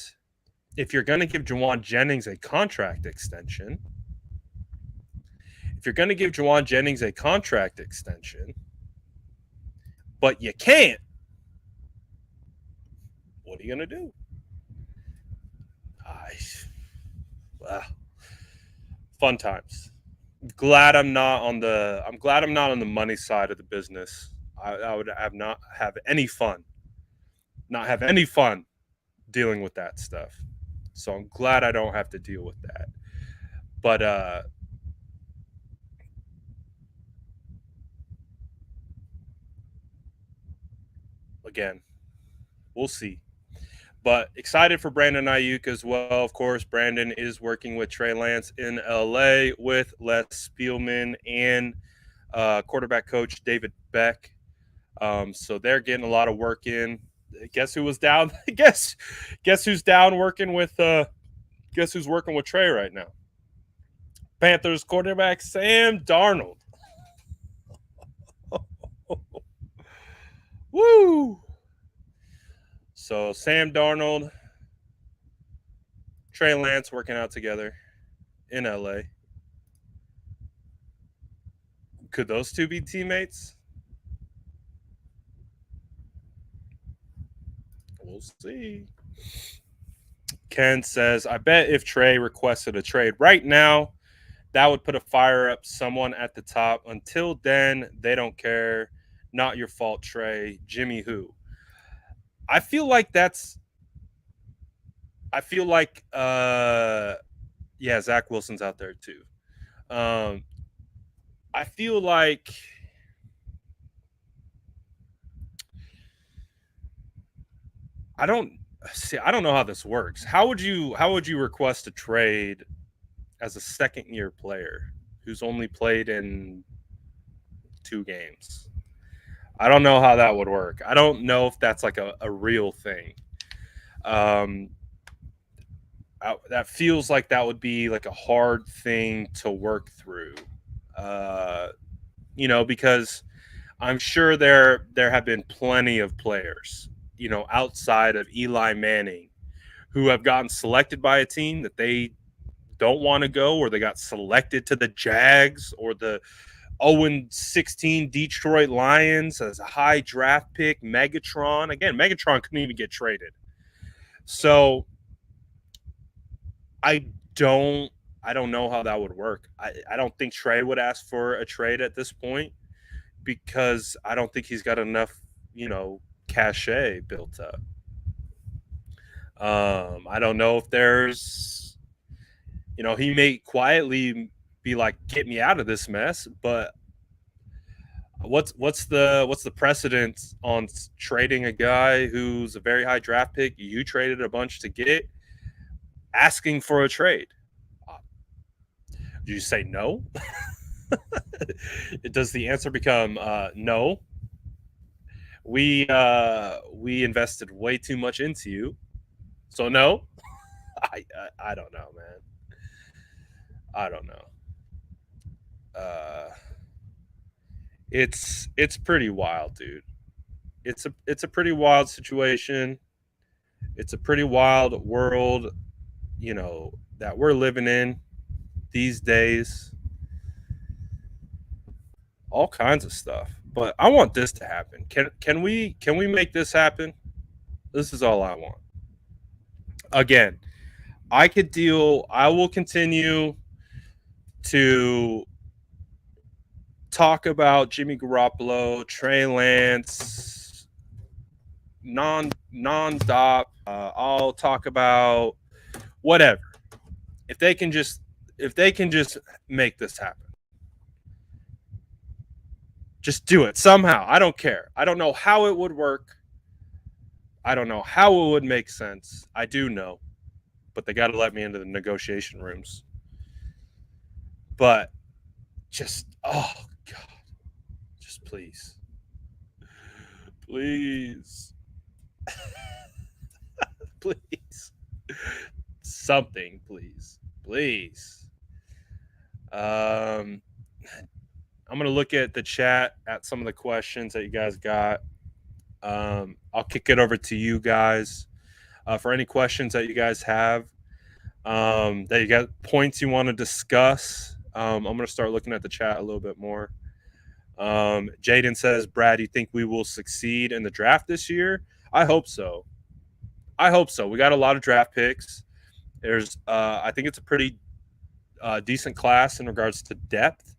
if you're going to give Juwan Jennings a contract extension, but you can't, what are you going to do? Fun times. I'm glad I'm not on the money side of the business. I would not have any fun dealing with that stuff. So I'm glad I don't have to deal with that. But again, we'll see. But excited for Brandon Ayuk as well. Of course, Brandon is working with Trey Lance in LA with Les Spielman and quarterback coach David Beck. So they're getting a lot of work in. Guess who was down? guess who's down working with guess who's working with Trey right now? Panthers quarterback Sam Darnold. Woo! So Sam Darnold, Trey Lance working out together in LA. Could those two be teammates? We'll see. Ken says, I bet if Trey requested a trade right now, that would put a fire up someone at the top. Until then, they don't care. Not your fault, Trey. Jimmy who? I feel like yeah, Zach Wilson's out there too. I feel like I don't know how this works. How would you request a trade as a second year player who's only played in 2 games? I don't know how that would work. I don't know if that's like a real thing. That feels like that would be like a hard thing to work through. Because I'm sure there have been plenty of players, outside of Eli Manning, who have gotten selected by a team that they don't want to go, or they got selected to the Jags or the 0-16 Detroit Lions as a high draft pick. Megatron. Again, Megatron couldn't even get traded. So I don't know how that would work. I don't think Trey would ask for a trade at this point because I don't think he's got enough, cachet built up. I don't know if there's, he may quietly be like, get me out of this mess, but what's the precedent on trading a guy who's a very high draft pick you traded a bunch to get, asking for a trade? Do you say no? Does the answer become no? We invested way too much into you, so no. I don't know, man. I don't know. It's pretty wild, dude. It's a pretty wild situation. It's a pretty wild world, that we're living in these days. All kinds of stuff. But I want this to happen. Can we make this happen? This is all I want. Again, I will continue to talk about Jimmy Garoppolo, Trey Lance, non-stop. I'll talk about whatever. If they can just make this happen. Just do it somehow. I don't care. I don't know how it would work. I don't know how it would make sense. I do know, but they got to let me into the negotiation rooms. But just, oh God, just please, please, please, something, please, please. I'm going to look at the chat at some of the questions that you guys got. I'll kick it over to you guys for any questions that you guys have, that you got points you want to discuss. I'm going to start looking at the chat a little bit more. Jaden says, Brad, you think we will succeed in the draft this year? I hope so. We got a lot of draft picks. There's, I think it's a pretty decent class in regards to depth.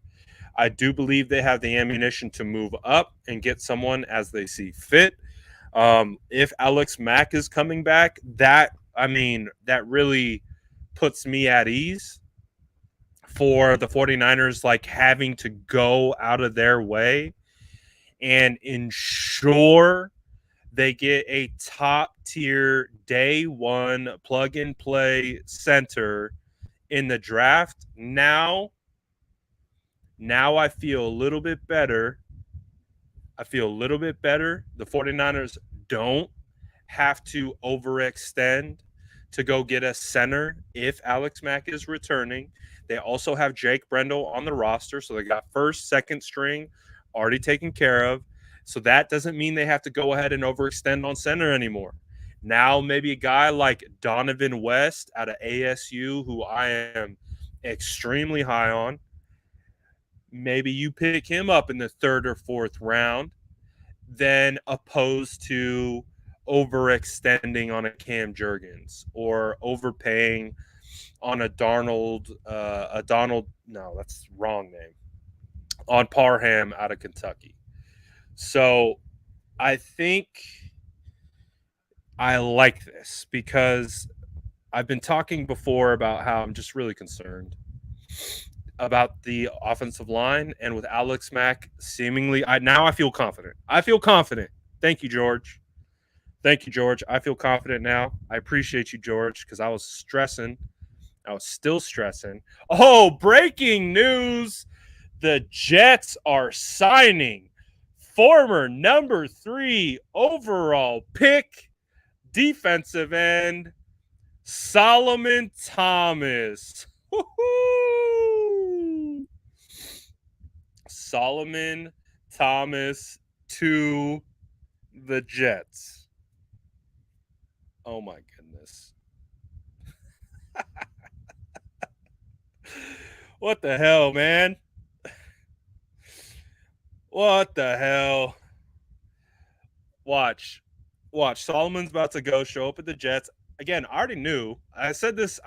I do believe they have the ammunition to move up and get someone as they see fit. If Alex Mack is coming back, that really puts me at ease for the 49ers, like having to go out of their way and ensure they get a top tier day one plug and play center in the draft. Now I feel a little bit better. The 49ers don't have to overextend to go get a center if Alex Mack is returning. They also have Jake Brendel on the roster, so they got first, second string already taken care of. So that doesn't mean they have to go ahead and overextend on center anymore. Now maybe a guy like Donovan West out of ASU, who I am extremely high on, maybe you pick him up in the third or fourth round, then opposed to overextending on a Cam Jurgens or overpaying on a Donald, no, that's wrong name, on Parham out of Kentucky. So I think I like this because I've been talking before about how I'm just really concerned about the offensive line, and with Alex Mack seemingly, I feel confident. Thank you, George. I feel confident now. I appreciate you, George, because I was still stressing. Oh, breaking news. The Jets are signing former number 3 overall pick defensive end Solomon Thomas. Woo-hoo! Solomon Thomas to the Jets. Oh my goodness. What the hell, man? What the hell? Watch. Solomon's about to go show up at the Jets. Again, I already knew. I've said this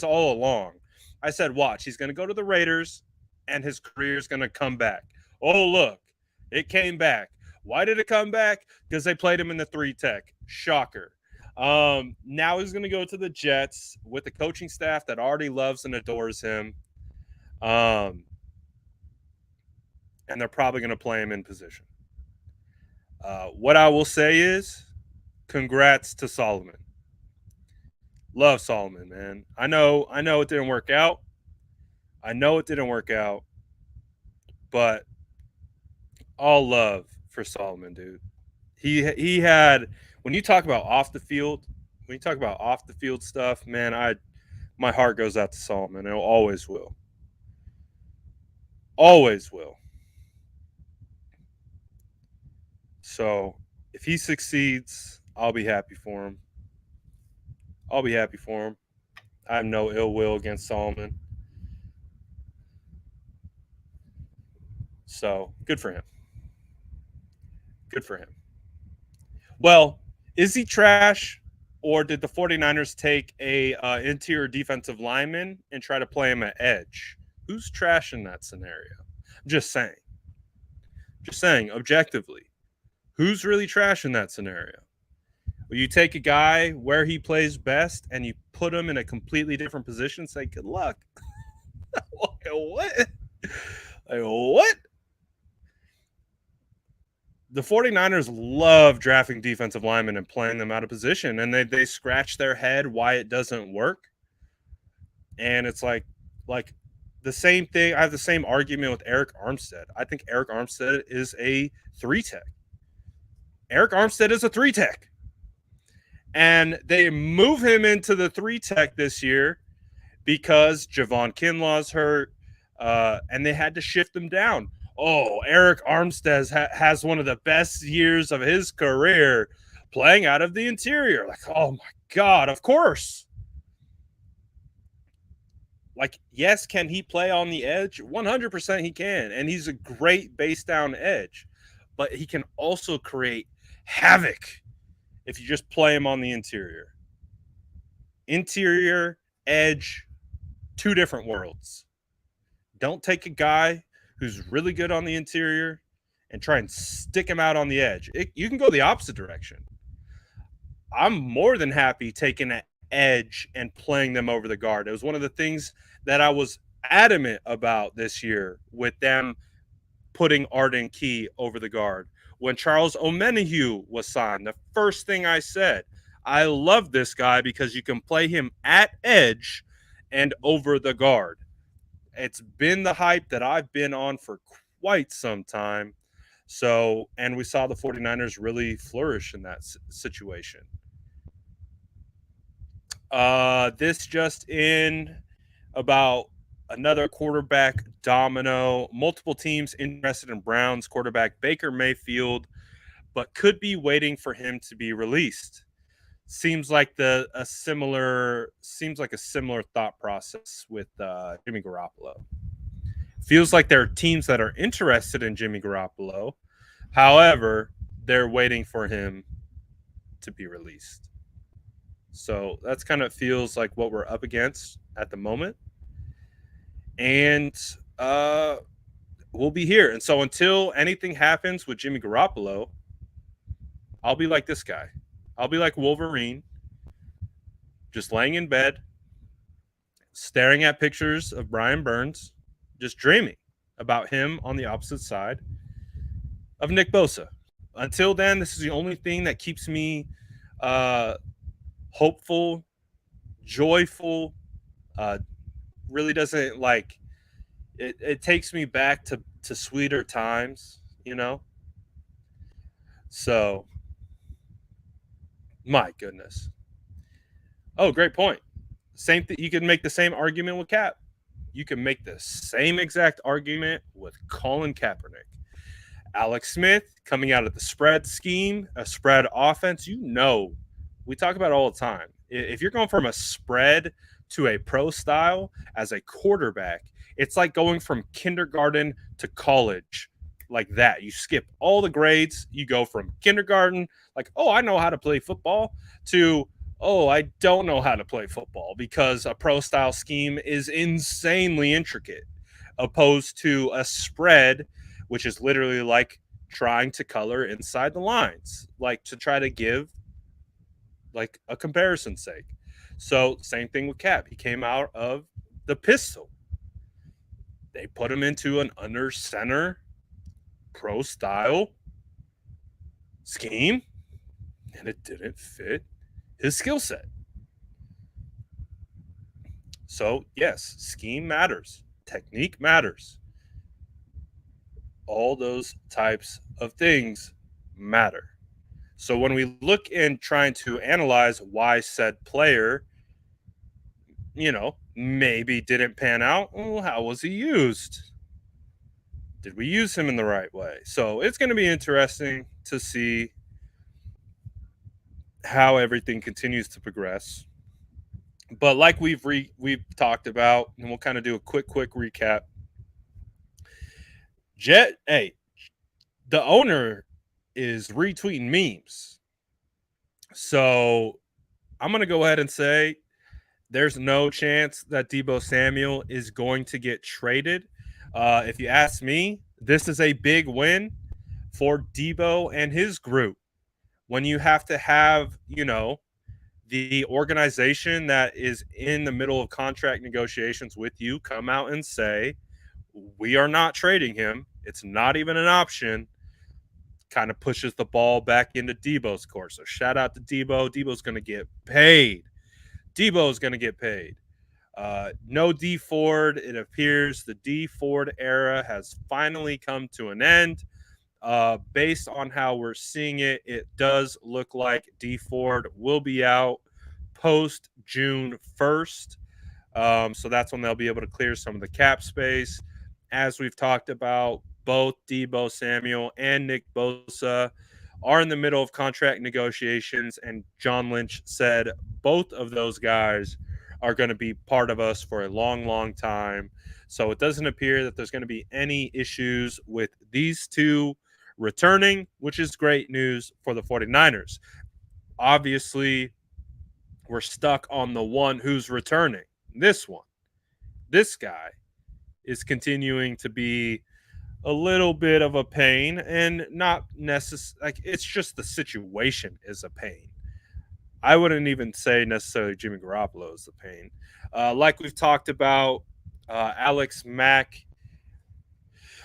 all along. I said, watch, he's going to go to the Raiders and his career is going to come back. Oh, look, it came back. Why did it come back? Because they played him in the 3-tech. Shocker. Now he's going to go to the Jets with the coaching staff that already loves and adores him. And they're probably going to play him in position. What I will say is, congrats to Solomon. Love Solomon, man. I know it didn't work out. But all love for Solomon, dude. He had, when you talk about off the field stuff, man, my heart goes out to Solomon. It always will. Always will. So if he succeeds, I'll be happy for him. I have no ill will against Solomon. So good for him. Well, is he trash, or did the 49ers take a interior defensive lineman and try to play him at edge? Who's trash in that scenario? Just saying, objectively, who's really trash in that scenario? Well, you take a guy where he plays best and you put him in a completely different position, say good luck. What? The 49ers love drafting defensive linemen and playing them out of position, and they scratch their head why it doesn't work. And it's like the same thing. I have the same argument with Eric Armstead. I think Eric Armstead is a 3-tech. And they move him into the 3-tech this year because Javon Kinlaw's hurt, and they had to shift him down. Oh, Eric Armstead has one of the best years of his career playing out of the interior. Like, oh my God, of course. Like, yes, can he play on the edge? 100% he can. And he's a great base down edge. But he can also create havoc if you just play him on the interior. Interior, edge, 2 different worlds. Don't take a guy who's really good on the interior and try and stick him out on the edge. You can go the opposite direction. I'm more than happy taking an edge and playing them over the guard. It was one of the things that I was adamant about this year with them putting Arden Key over the guard. When Charles Omenihu was signed, the first thing I said, I love this guy because you can play him at edge and over the guard. It's been the hype that I've been on for quite some time. So, and we saw the 49ers really flourish in that situation. This just in about another quarterback domino. Multiple teams interested in Browns quarterback Baker Mayfield, but could be waiting for him to be released. Seems like a similar thought process with Jimmy Garoppolo. Feels like there are teams that are interested in Jimmy Garoppolo. However, they're waiting for him to be released. So that's kind of feels like what we're up against at the moment. And we'll be here. And so until anything happens with Jimmy Garoppolo, I'll be like this guy. I'll be like Wolverine, just laying in bed, staring at pictures of Brian Burns, just dreaming about him on the opposite side of Nick Bosa. Until then, this is the only thing that keeps me hopeful, joyful, really doesn't like it takes me back to sweeter times, you know? So, my goodness. Oh, great point. Same thing. You can make the same argument with Cap. You can make the same exact argument with Colin Kaepernick. Alex Smith coming out of the spread scheme, a spread offense, we talk about it all the time. If you're going from a spread to a pro style as a quarterback, it's like going from kindergarten to college like that. You skip all the grades. You go from kindergarten, like, oh, I know how to play football, to, oh, I don't know how to play football because a pro style scheme is insanely intricate, opposed to a spread, which is literally like trying to color inside the lines, like to try to give like a comparison's sake. So same thing with Cap. He came out of the pistol. They put him into an under center pro style scheme, and it didn't fit his skill set. So yes, scheme matters. Technique matters. All those types of things matter. So when we look in trying to analyze why said player, maybe didn't pan out, well, how was he used? Did we use him in the right way? So it's going to be interesting to see how everything continues to progress. But like we've talked about, and we'll kind of do a quick recap. The owner is retweeting memes. So I'm going to go ahead and say there's no chance that Deebo Samuel is going to get traded. If you ask me, this is a big win for Deebo and his group. When you have to have, the organization that is in the middle of contract negotiations with you come out and say, we are not trading him. It's not even an option. Kind of pushes the ball back into Deebo's court. So shout out to Deebo. Deebo's going to get paid. No D Ford. It appears the D Ford era has finally come to an end. Based on how we're seeing it, it does look like D Ford will be out post June 1st. So that's when they'll be able to clear some of the cap space. As we've talked about, both Deebo Samuel and Nick Bosa are in the middle of contract negotiations, and John Lynch said both of those guys are going to be part of us for a long, long time. So it doesn't appear that there's going to be any issues with these two returning, which is great news for the 49ers. Obviously, we're stuck on the one who's returning. This guy is continuing to be a little bit of a pain, and not necessarily like it's just the situation is a pain. I wouldn't even say necessarily Jimmy Garoppolo is the pain. Like we've talked about, Alex Mack,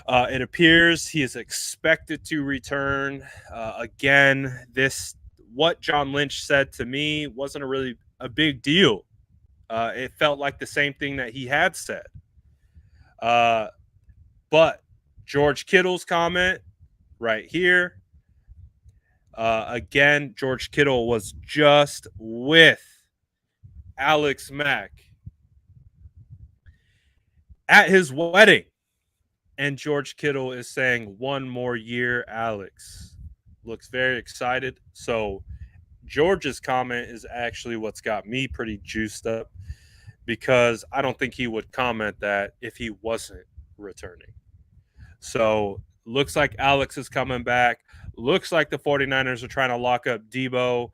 it appears he is expected to return. Again, this what John Lynch said to me wasn't a big deal. It felt like the same thing that he had said. But George Kittle's comment right here. Again, George Kittle was just with Alex Mack at his wedding. And George Kittle is saying, 1 more year, Alex. Looks very excited. So George's comment is actually what's got me pretty juiced up, because I don't think he would comment that if he wasn't returning. So looks like Alex is coming back. Looks like the 49ers are trying to lock up Deebo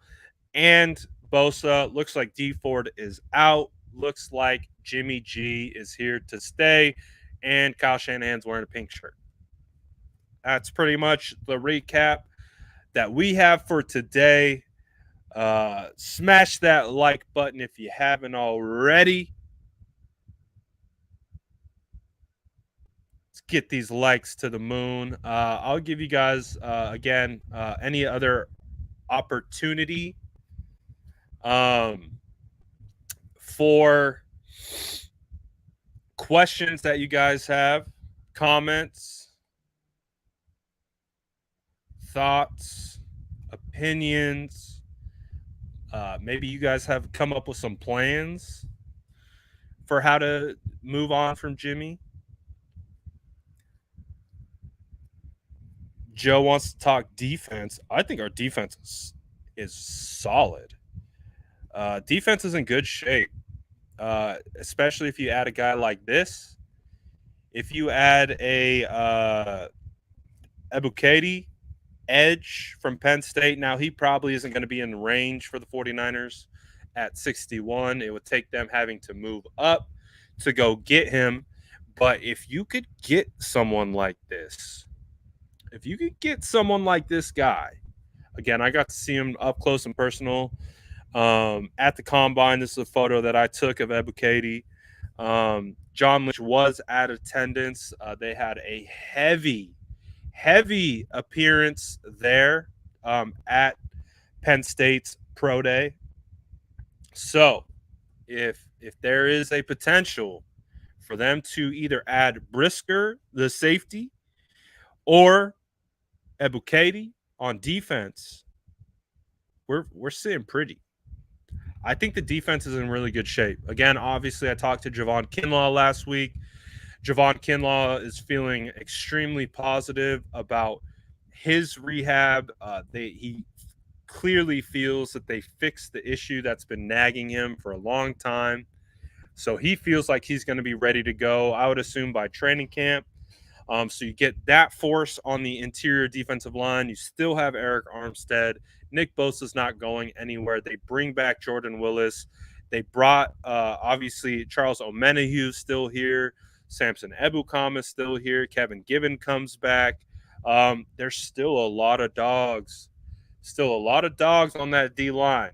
and Bosa. Looks like D Ford is out. Looks like Jimmy G is here to stay. And Kyle Shanahan's wearing a pink shirt. That's pretty much the recap that we have for today. Smash that like button if you haven't already. Let's get these likes to the moon. I'll give you guys, again, any other opportunity for questions that you guys have, comments, thoughts, opinions. Maybe you guys have come up with some plans for how to move on from Jimmy. Joe wants to talk defense. I think our defense is solid. Defense is in good shape, especially if you add a guy like this. If you add a Ebukati edge from Penn State, now he probably isn't going to be in range for the 49ers at 61. It would take them having to move up to go get him. But if you could get someone like this, guy, again, I got to see him up close and personal at the combine. This is a photo that I took of Ebukati. John Lynch was at attendance. They had a heavy appearance there at Penn State's Pro Day. So if there is a potential for them to either add Brisker, the safety, or Ebukati on defense, we're sitting pretty. I think the defense is in really good shape. Again, obviously, I talked to Javon Kinlaw last week. Javon Kinlaw is feeling extremely positive about his rehab. He clearly feels that they fixed the issue that's been nagging him for a long time. So he feels like he's going to be ready to go, I would assume, by training camp. So you get that force on the interior defensive line. You still have Eric Armstead. Nick Bosa's not going anywhere. They bring back Jordan Willis. They brought, obviously, Charles Omenihu still here. Samson Ebukam is still here. Kevin Gibbon comes back. There's still a lot of dogs. On that D-line.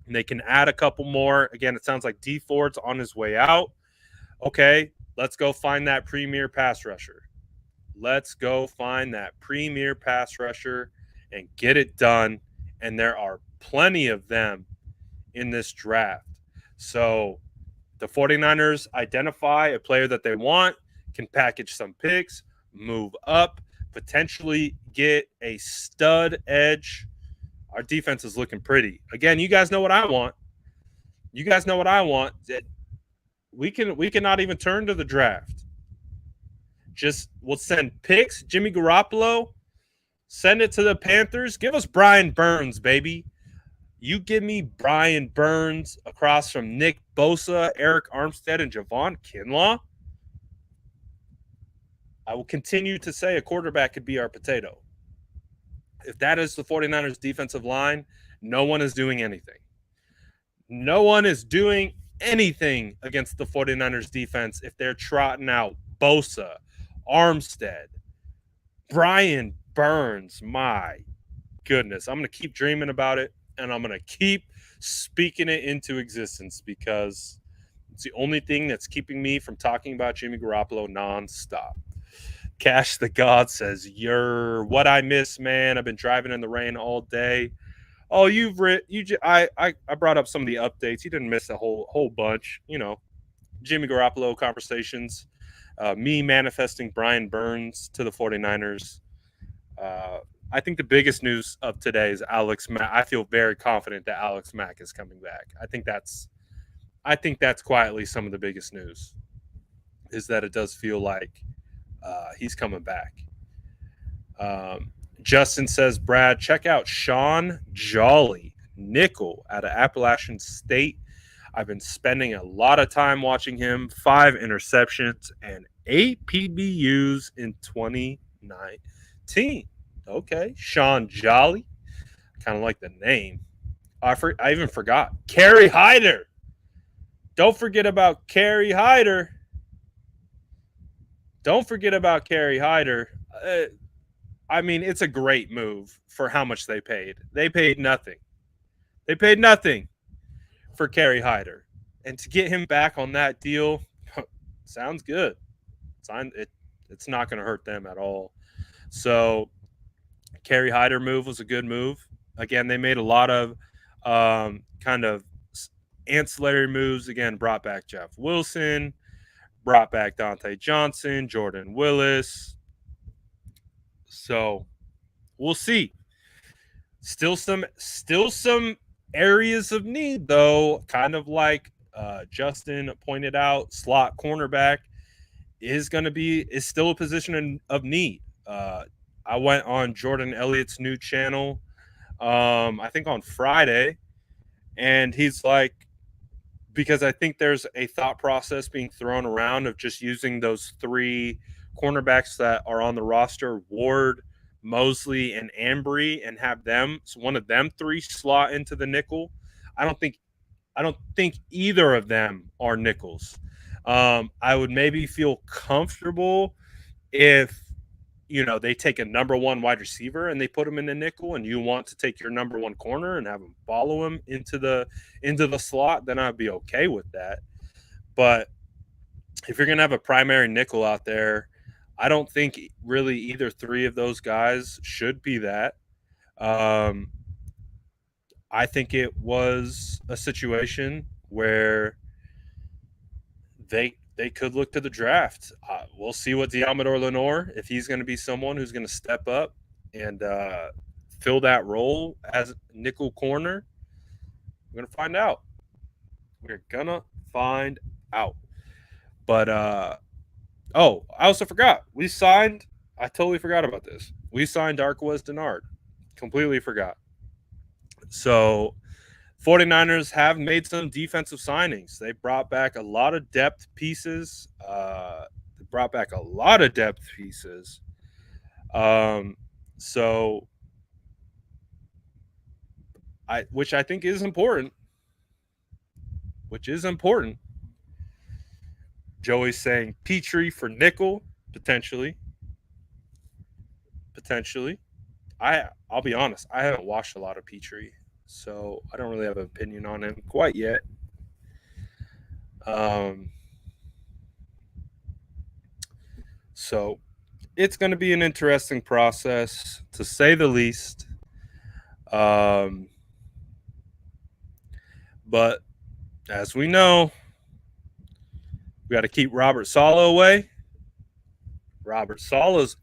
And they can add a couple more. Again, it sounds like D Ford's on his way out. Okay, let's go find that premier pass rusher. And get it done. And there are plenty of them in this draft. So the 49ers identify a player that they want, can package some picks, move up, potentially get a stud edge. Our defense is looking pretty. Again, you guys know what I want. We can not even turn to the draft. Just we'll send picks. Jimmy Garoppolo, send it to the Panthers. Give us Brian Burns, baby. You give me Brian Burns across from Nick Bosa, Eric Armstead, and Javon Kinlaw. I will continue to say a quarterback could be our potato. If that is the 49ers defensive line, no one is doing anything. No one is doing anything against the 49ers defense if they're trotting out Bosa, Armstead, Brian Burns. My goodness. I'm going to keep dreaming about it, and I'm going to keep speaking it into existence because it's the only thing that's keeping me from talking about Jimmy Garoppolo nonstop. Cash the God says, "You're what I miss, man. I've been driving in the rain all day." Oh, I brought up some of the updates. You didn't miss a whole bunch. Jimmy Garoppolo conversations. Me manifesting Brian Burns to the 49ers. I think the biggest news of today is Alex Mack. I feel very confident that Alex Mack is coming back. I think that's quietly some of the biggest news is that it does feel like he's coming back. Justin says, Brad, check out Sean Jolly, nickel out of Appalachian State. I've been spending a lot of time watching him. 5 interceptions and 8 PBUs in 2019. Okay, Sean Jolly. Kind of like the name. I even forgot. Kerry Hyder. Don't forget about Kerry Hyder. I mean, it's a great move for how much they paid. They paid nothing. For Kerry Hyder. And to get him back on that deal, sounds good. It's not going to hurt them at all. So, Kerry Hyder move was a good move. Again, they made a lot of kind of ancillary moves. Again, brought back Jeff Wilson, brought back Dante Johnson, Jordan Willis. So we'll see. Still some areas of need, though. Kind of like Justin pointed out, slot cornerback is still a position of need. I went on Jordan Elliott's new channel, I think on Friday, and he's like, because I think there's a thought process being thrown around of just using those 3 cornerbacks that are on the roster, Ward, Mosley, and Ambry, and have one of them 3 slot into the nickel. I don't think either of them are nickels. I would maybe feel comfortable if they take a number 1 wide receiver and they put him in the nickel, and you want to take your number 1 corner and have him follow him into the slot, then I'd be okay with that. But if you're going to have a primary nickel out there, I don't think really either 3 of those guys should be that. I think it was a situation where they could look to the draft. We'll see what Deommodore Lenoir, if he's going to be someone who's going to step up and fill that role as nickel corner. We're going to find out. But, I also forgot. I totally forgot about this. We signed Darquez Dennard. Completely forgot. So 49ers have made some defensive signings. They brought back a lot of depth pieces. Which I think is important. Joey's saying Petrie for nickel, potentially. I'll be honest, I haven't watched a lot of Petrie, so I don't really have an opinion on him quite yet. So it's going to be an interesting process, to say the least. But as we know, we got to keep Robert Saleh away. Robert Saleh is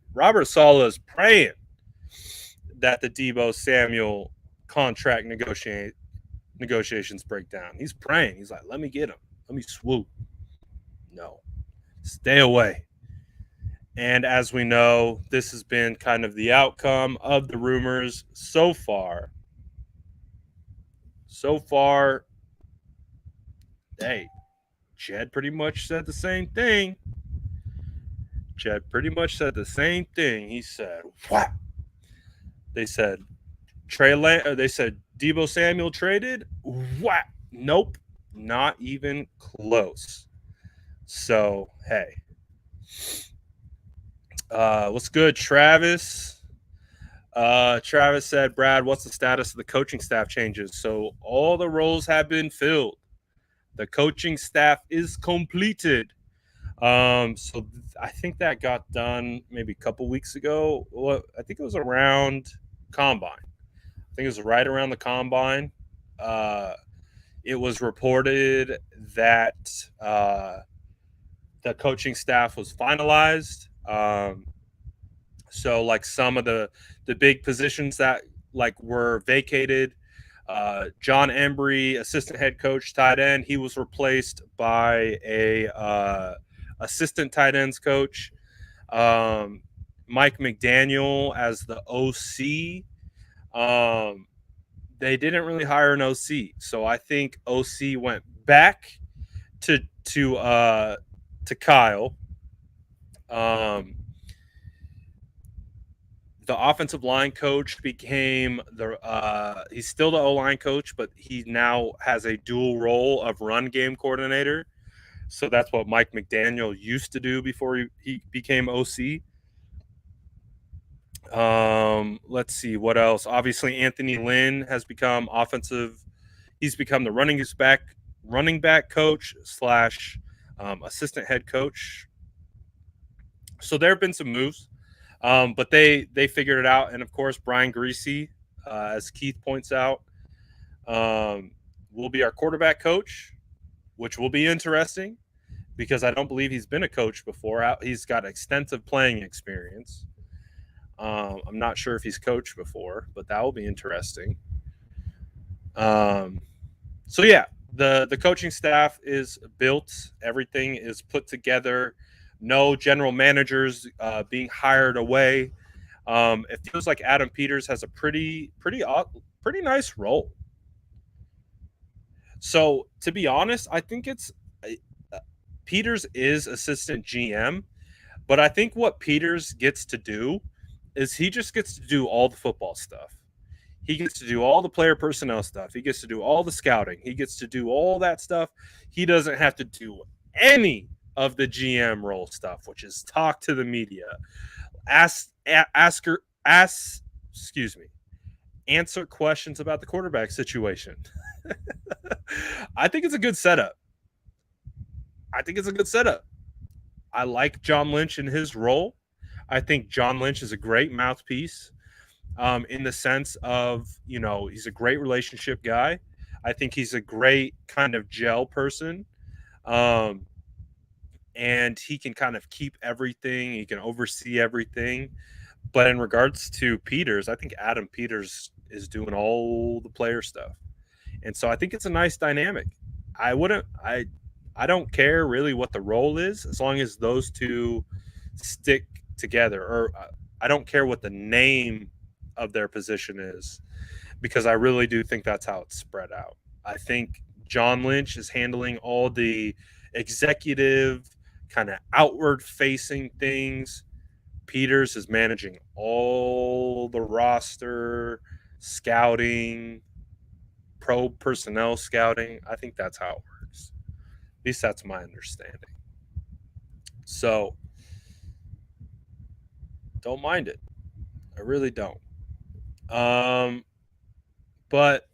praying that the Deebo Samuel contract negotiations break down. He's praying. He's like, let me get him. Let me swoop. No. Stay away. And as we know, this has been kind of the outcome of the rumors so far. Hey, Jed pretty much said the same thing. He said, what? They said Deebo Samuel traded. What? Nope. Not even close. So, hey. What's good, Travis? Travis said, Brad, what's the status of the coaching staff changes? So all the roles have been filled. The coaching staff is completed. So I think that got done maybe a couple weeks ago. Well, I think it was around Combine. I think it was right around the Combine. It was reported that the coaching staff was finalized. So like some of the big positions that like were vacated, John Embry, assistant head coach, tight end, he was replaced by a assistant tight ends coach. Mike McDaniel as the OC. They didn't really hire an OC, so I think OC went back to Kyle. The offensive line coach became he's still the O-line coach, but he now has a dual role of run game coordinator. So that's what Mike McDaniel used to do before he became OC. Let's see what else. Obviously, Anthony Lynn has become offensive. He's become the running back coach / assistant head coach. So there have been some moves. But they figured it out. And, of course, Brian Greasy, as Keith points out, will be our quarterback coach, which will be interesting because I don't believe he's been a coach before. He's got extensive playing experience. I'm not sure if he's coached before, but that will be interesting. So, yeah, the coaching staff is built. Everything is put together. No general managers being hired away. It feels like Adam Peters has a pretty nice role. So to be honest, I think it's Peters is assistant GM, but I think what Peters gets to do is he just gets to do all the football stuff. He gets to do all the player personnel stuff. He gets to do all the scouting. He gets to do all that stuff. He doesn't have to do any of the GM role stuff, which is talk to the media, answer questions about the quarterback situation. I think it's a good setup. I like John Lynch in his role. I think John Lynch is a great mouthpiece in the sense of, he's a great relationship guy. I think he's a great kind of gel person. And he can kind of keep everything. He can oversee everything. But in regards to Peters, I think Adam Peters is doing all the player stuff. And so I think it's a nice dynamic. I don't care really what the role is as long as those two stick together. Or I don't care what the name of their position is because I really do think that's how it's spread out. I think John Lynch is handling all the executive kind of outward facing things. Peters is managing all the roster, scouting, pro personnel scouting. I think that's how it works. At least that's my understanding. So don't mind it. I really don't. But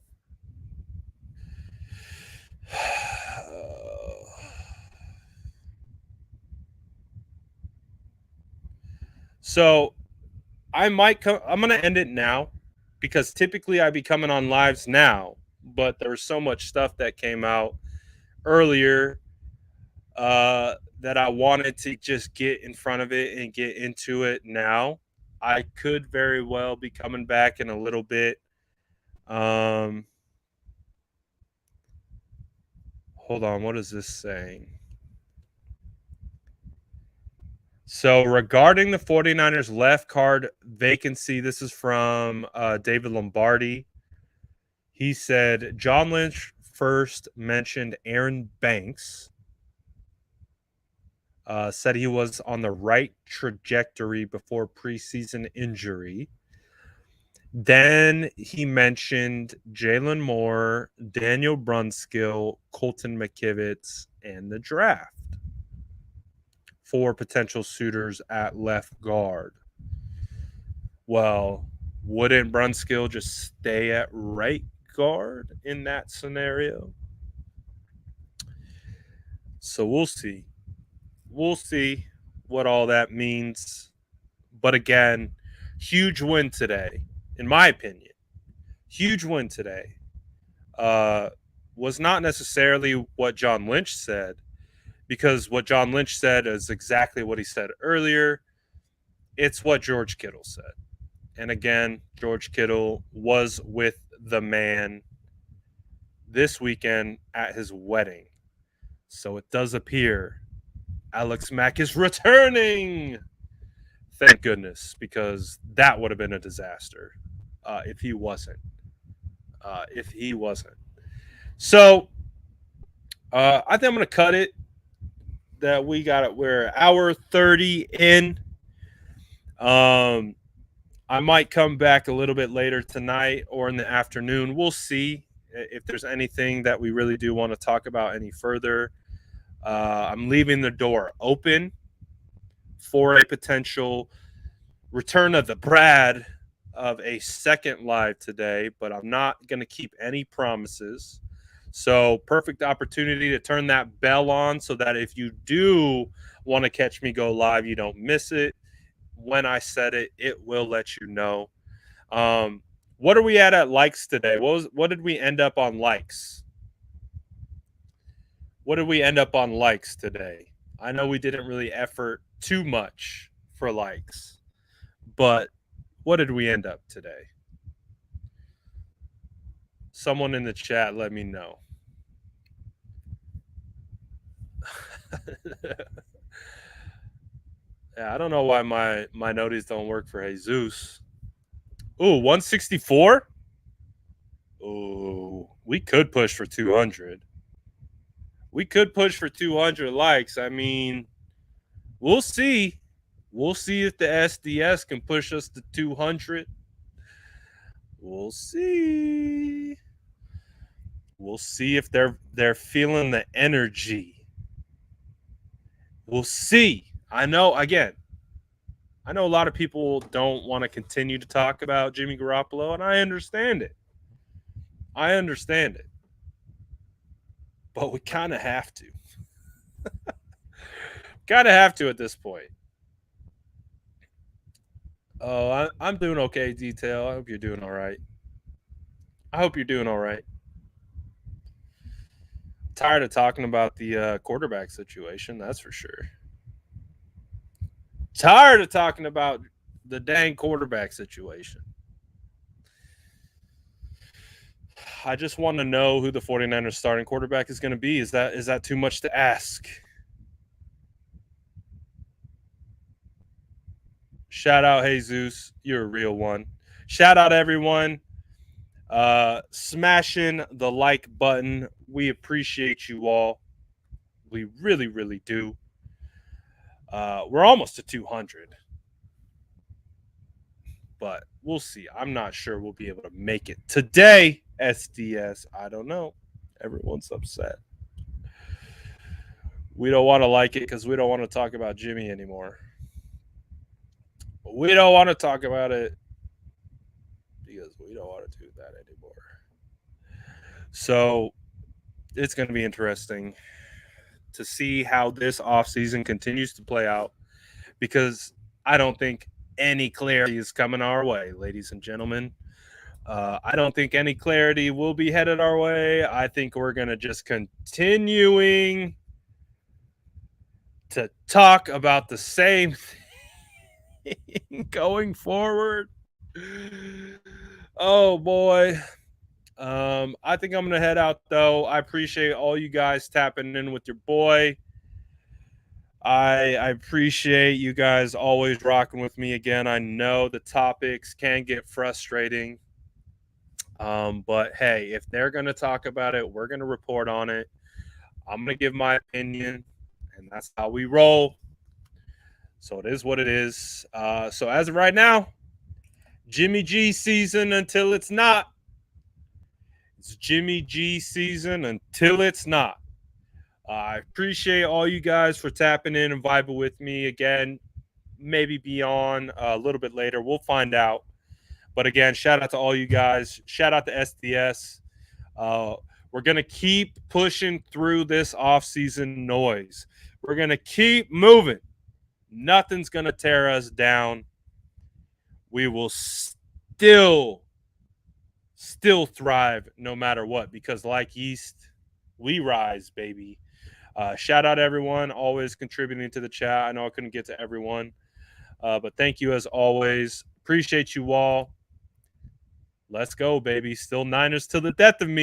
so I'm going to end it now because typically I'd be coming on lives now, but there was so much stuff that came out earlier that I wanted to just get in front of it and get into it now. I could very well be coming back in a little bit. Hold on, what is this saying? So regarding the 49ers left guard vacancy, this is from David Lombardi. He said John Lynch first mentioned Aaron Banks, said he was on the right trajectory before preseason injury. Then he mentioned Jalen Moore, Daniel Brunskill, Colton McKivitz, and the draft. for potential suitors at left guard. Well, wouldn't Brunskill just stay at right guard in that scenario? So we'll see. We'll see what all that means. But again, huge win today, in my opinion. Huge win today. Was not necessarily what John Lynch said, because what John Lynch said is exactly what he said earlier. It's what George Kittle said. And again, George Kittle was with the man this weekend at his wedding. So it does appear Alex Mack is returning. Thank goodness, because that would have been a disaster if he wasn't. So I think I'm going to cut it. That we got it. We're hour 30 in. I might come back a little bit later tonight or in the afternoon. We'll see if there's anything that we really do want to talk about any further. I'm leaving the door open for a potential return of the Brad of a second live today, but I'm not going to keep any promises. So perfect opportunity to turn that bell on so that if you do want to catch me go live, you don't miss it. When I said it, it will let you know. What are we at likes today? What did we end up on likes? What did we end up on likes today? I know we didn't really effort too much for likes, but what did we end up today? Someone in the chat, let me know. Yeah, I don't know why my noties don't work for Jesus. Ooh, 164? Ooh, we could push for 200. We could push for 200 likes. I mean, we'll see. We'll see if the SDS can push us to 200. We'll see. We'll see if they're feeling the energy. We'll see. I know a lot of people don't want to continue to talk about Jimmy Garoppolo, and I understand it. But we kind of have to. Kind of have to at this point. Oh, I'm doing okay, Detail. I hope you're doing all right. Tired of talking about the quarterback situation, that's for sure. Tired of talking about the dang quarterback situation. I just want to know who the 49ers starting quarterback is going to be. Is that too much to ask? Shout out Jesus, you're a real one. Shout out everyone. Smashing the like button. We appreciate you all. We really, really do. We're almost to 200. But we'll see. I'm not sure we'll be able to make it today, SDS. I don't know. Everyone's upset. We don't want to like it because we don't want to talk about Jimmy anymore. We don't want to talk about it because we don't want to do that anymore. So it's going to be interesting to see how this offseason continues to play out, because I don't think any clarity is coming our way, ladies and gentlemen. I don't think any clarity will be headed our way. I think we're going to just continuing to talk about the same thing going forward. Oh, boy. I think I'm going to head out, though. I appreciate all you guys tapping in with your boy. I appreciate you guys always rocking with me again. I know the topics can get frustrating. But, hey, if they're going to talk about it, we're going to report on it. I'm going to give my opinion, and that's how we roll. So it is what it is. So as of right now, Jimmy G season until it's not. It's Jimmy G season until it's not. I appreciate all you guys for tapping in and vibing with me again. Maybe be on a little bit later. We'll find out. But again, shout out to all you guys. Shout out to SDS. We're going to keep pushing through this offseason noise. We're going to keep moving. Nothing's going to tear us down. We will still thrive no matter what, because like yeast, we rise, baby. Shout out everyone always contributing to the chat. I know I couldn't get to everyone, but thank you as always. Appreciate you all. Let's go, baby. Still Niners till the death of me.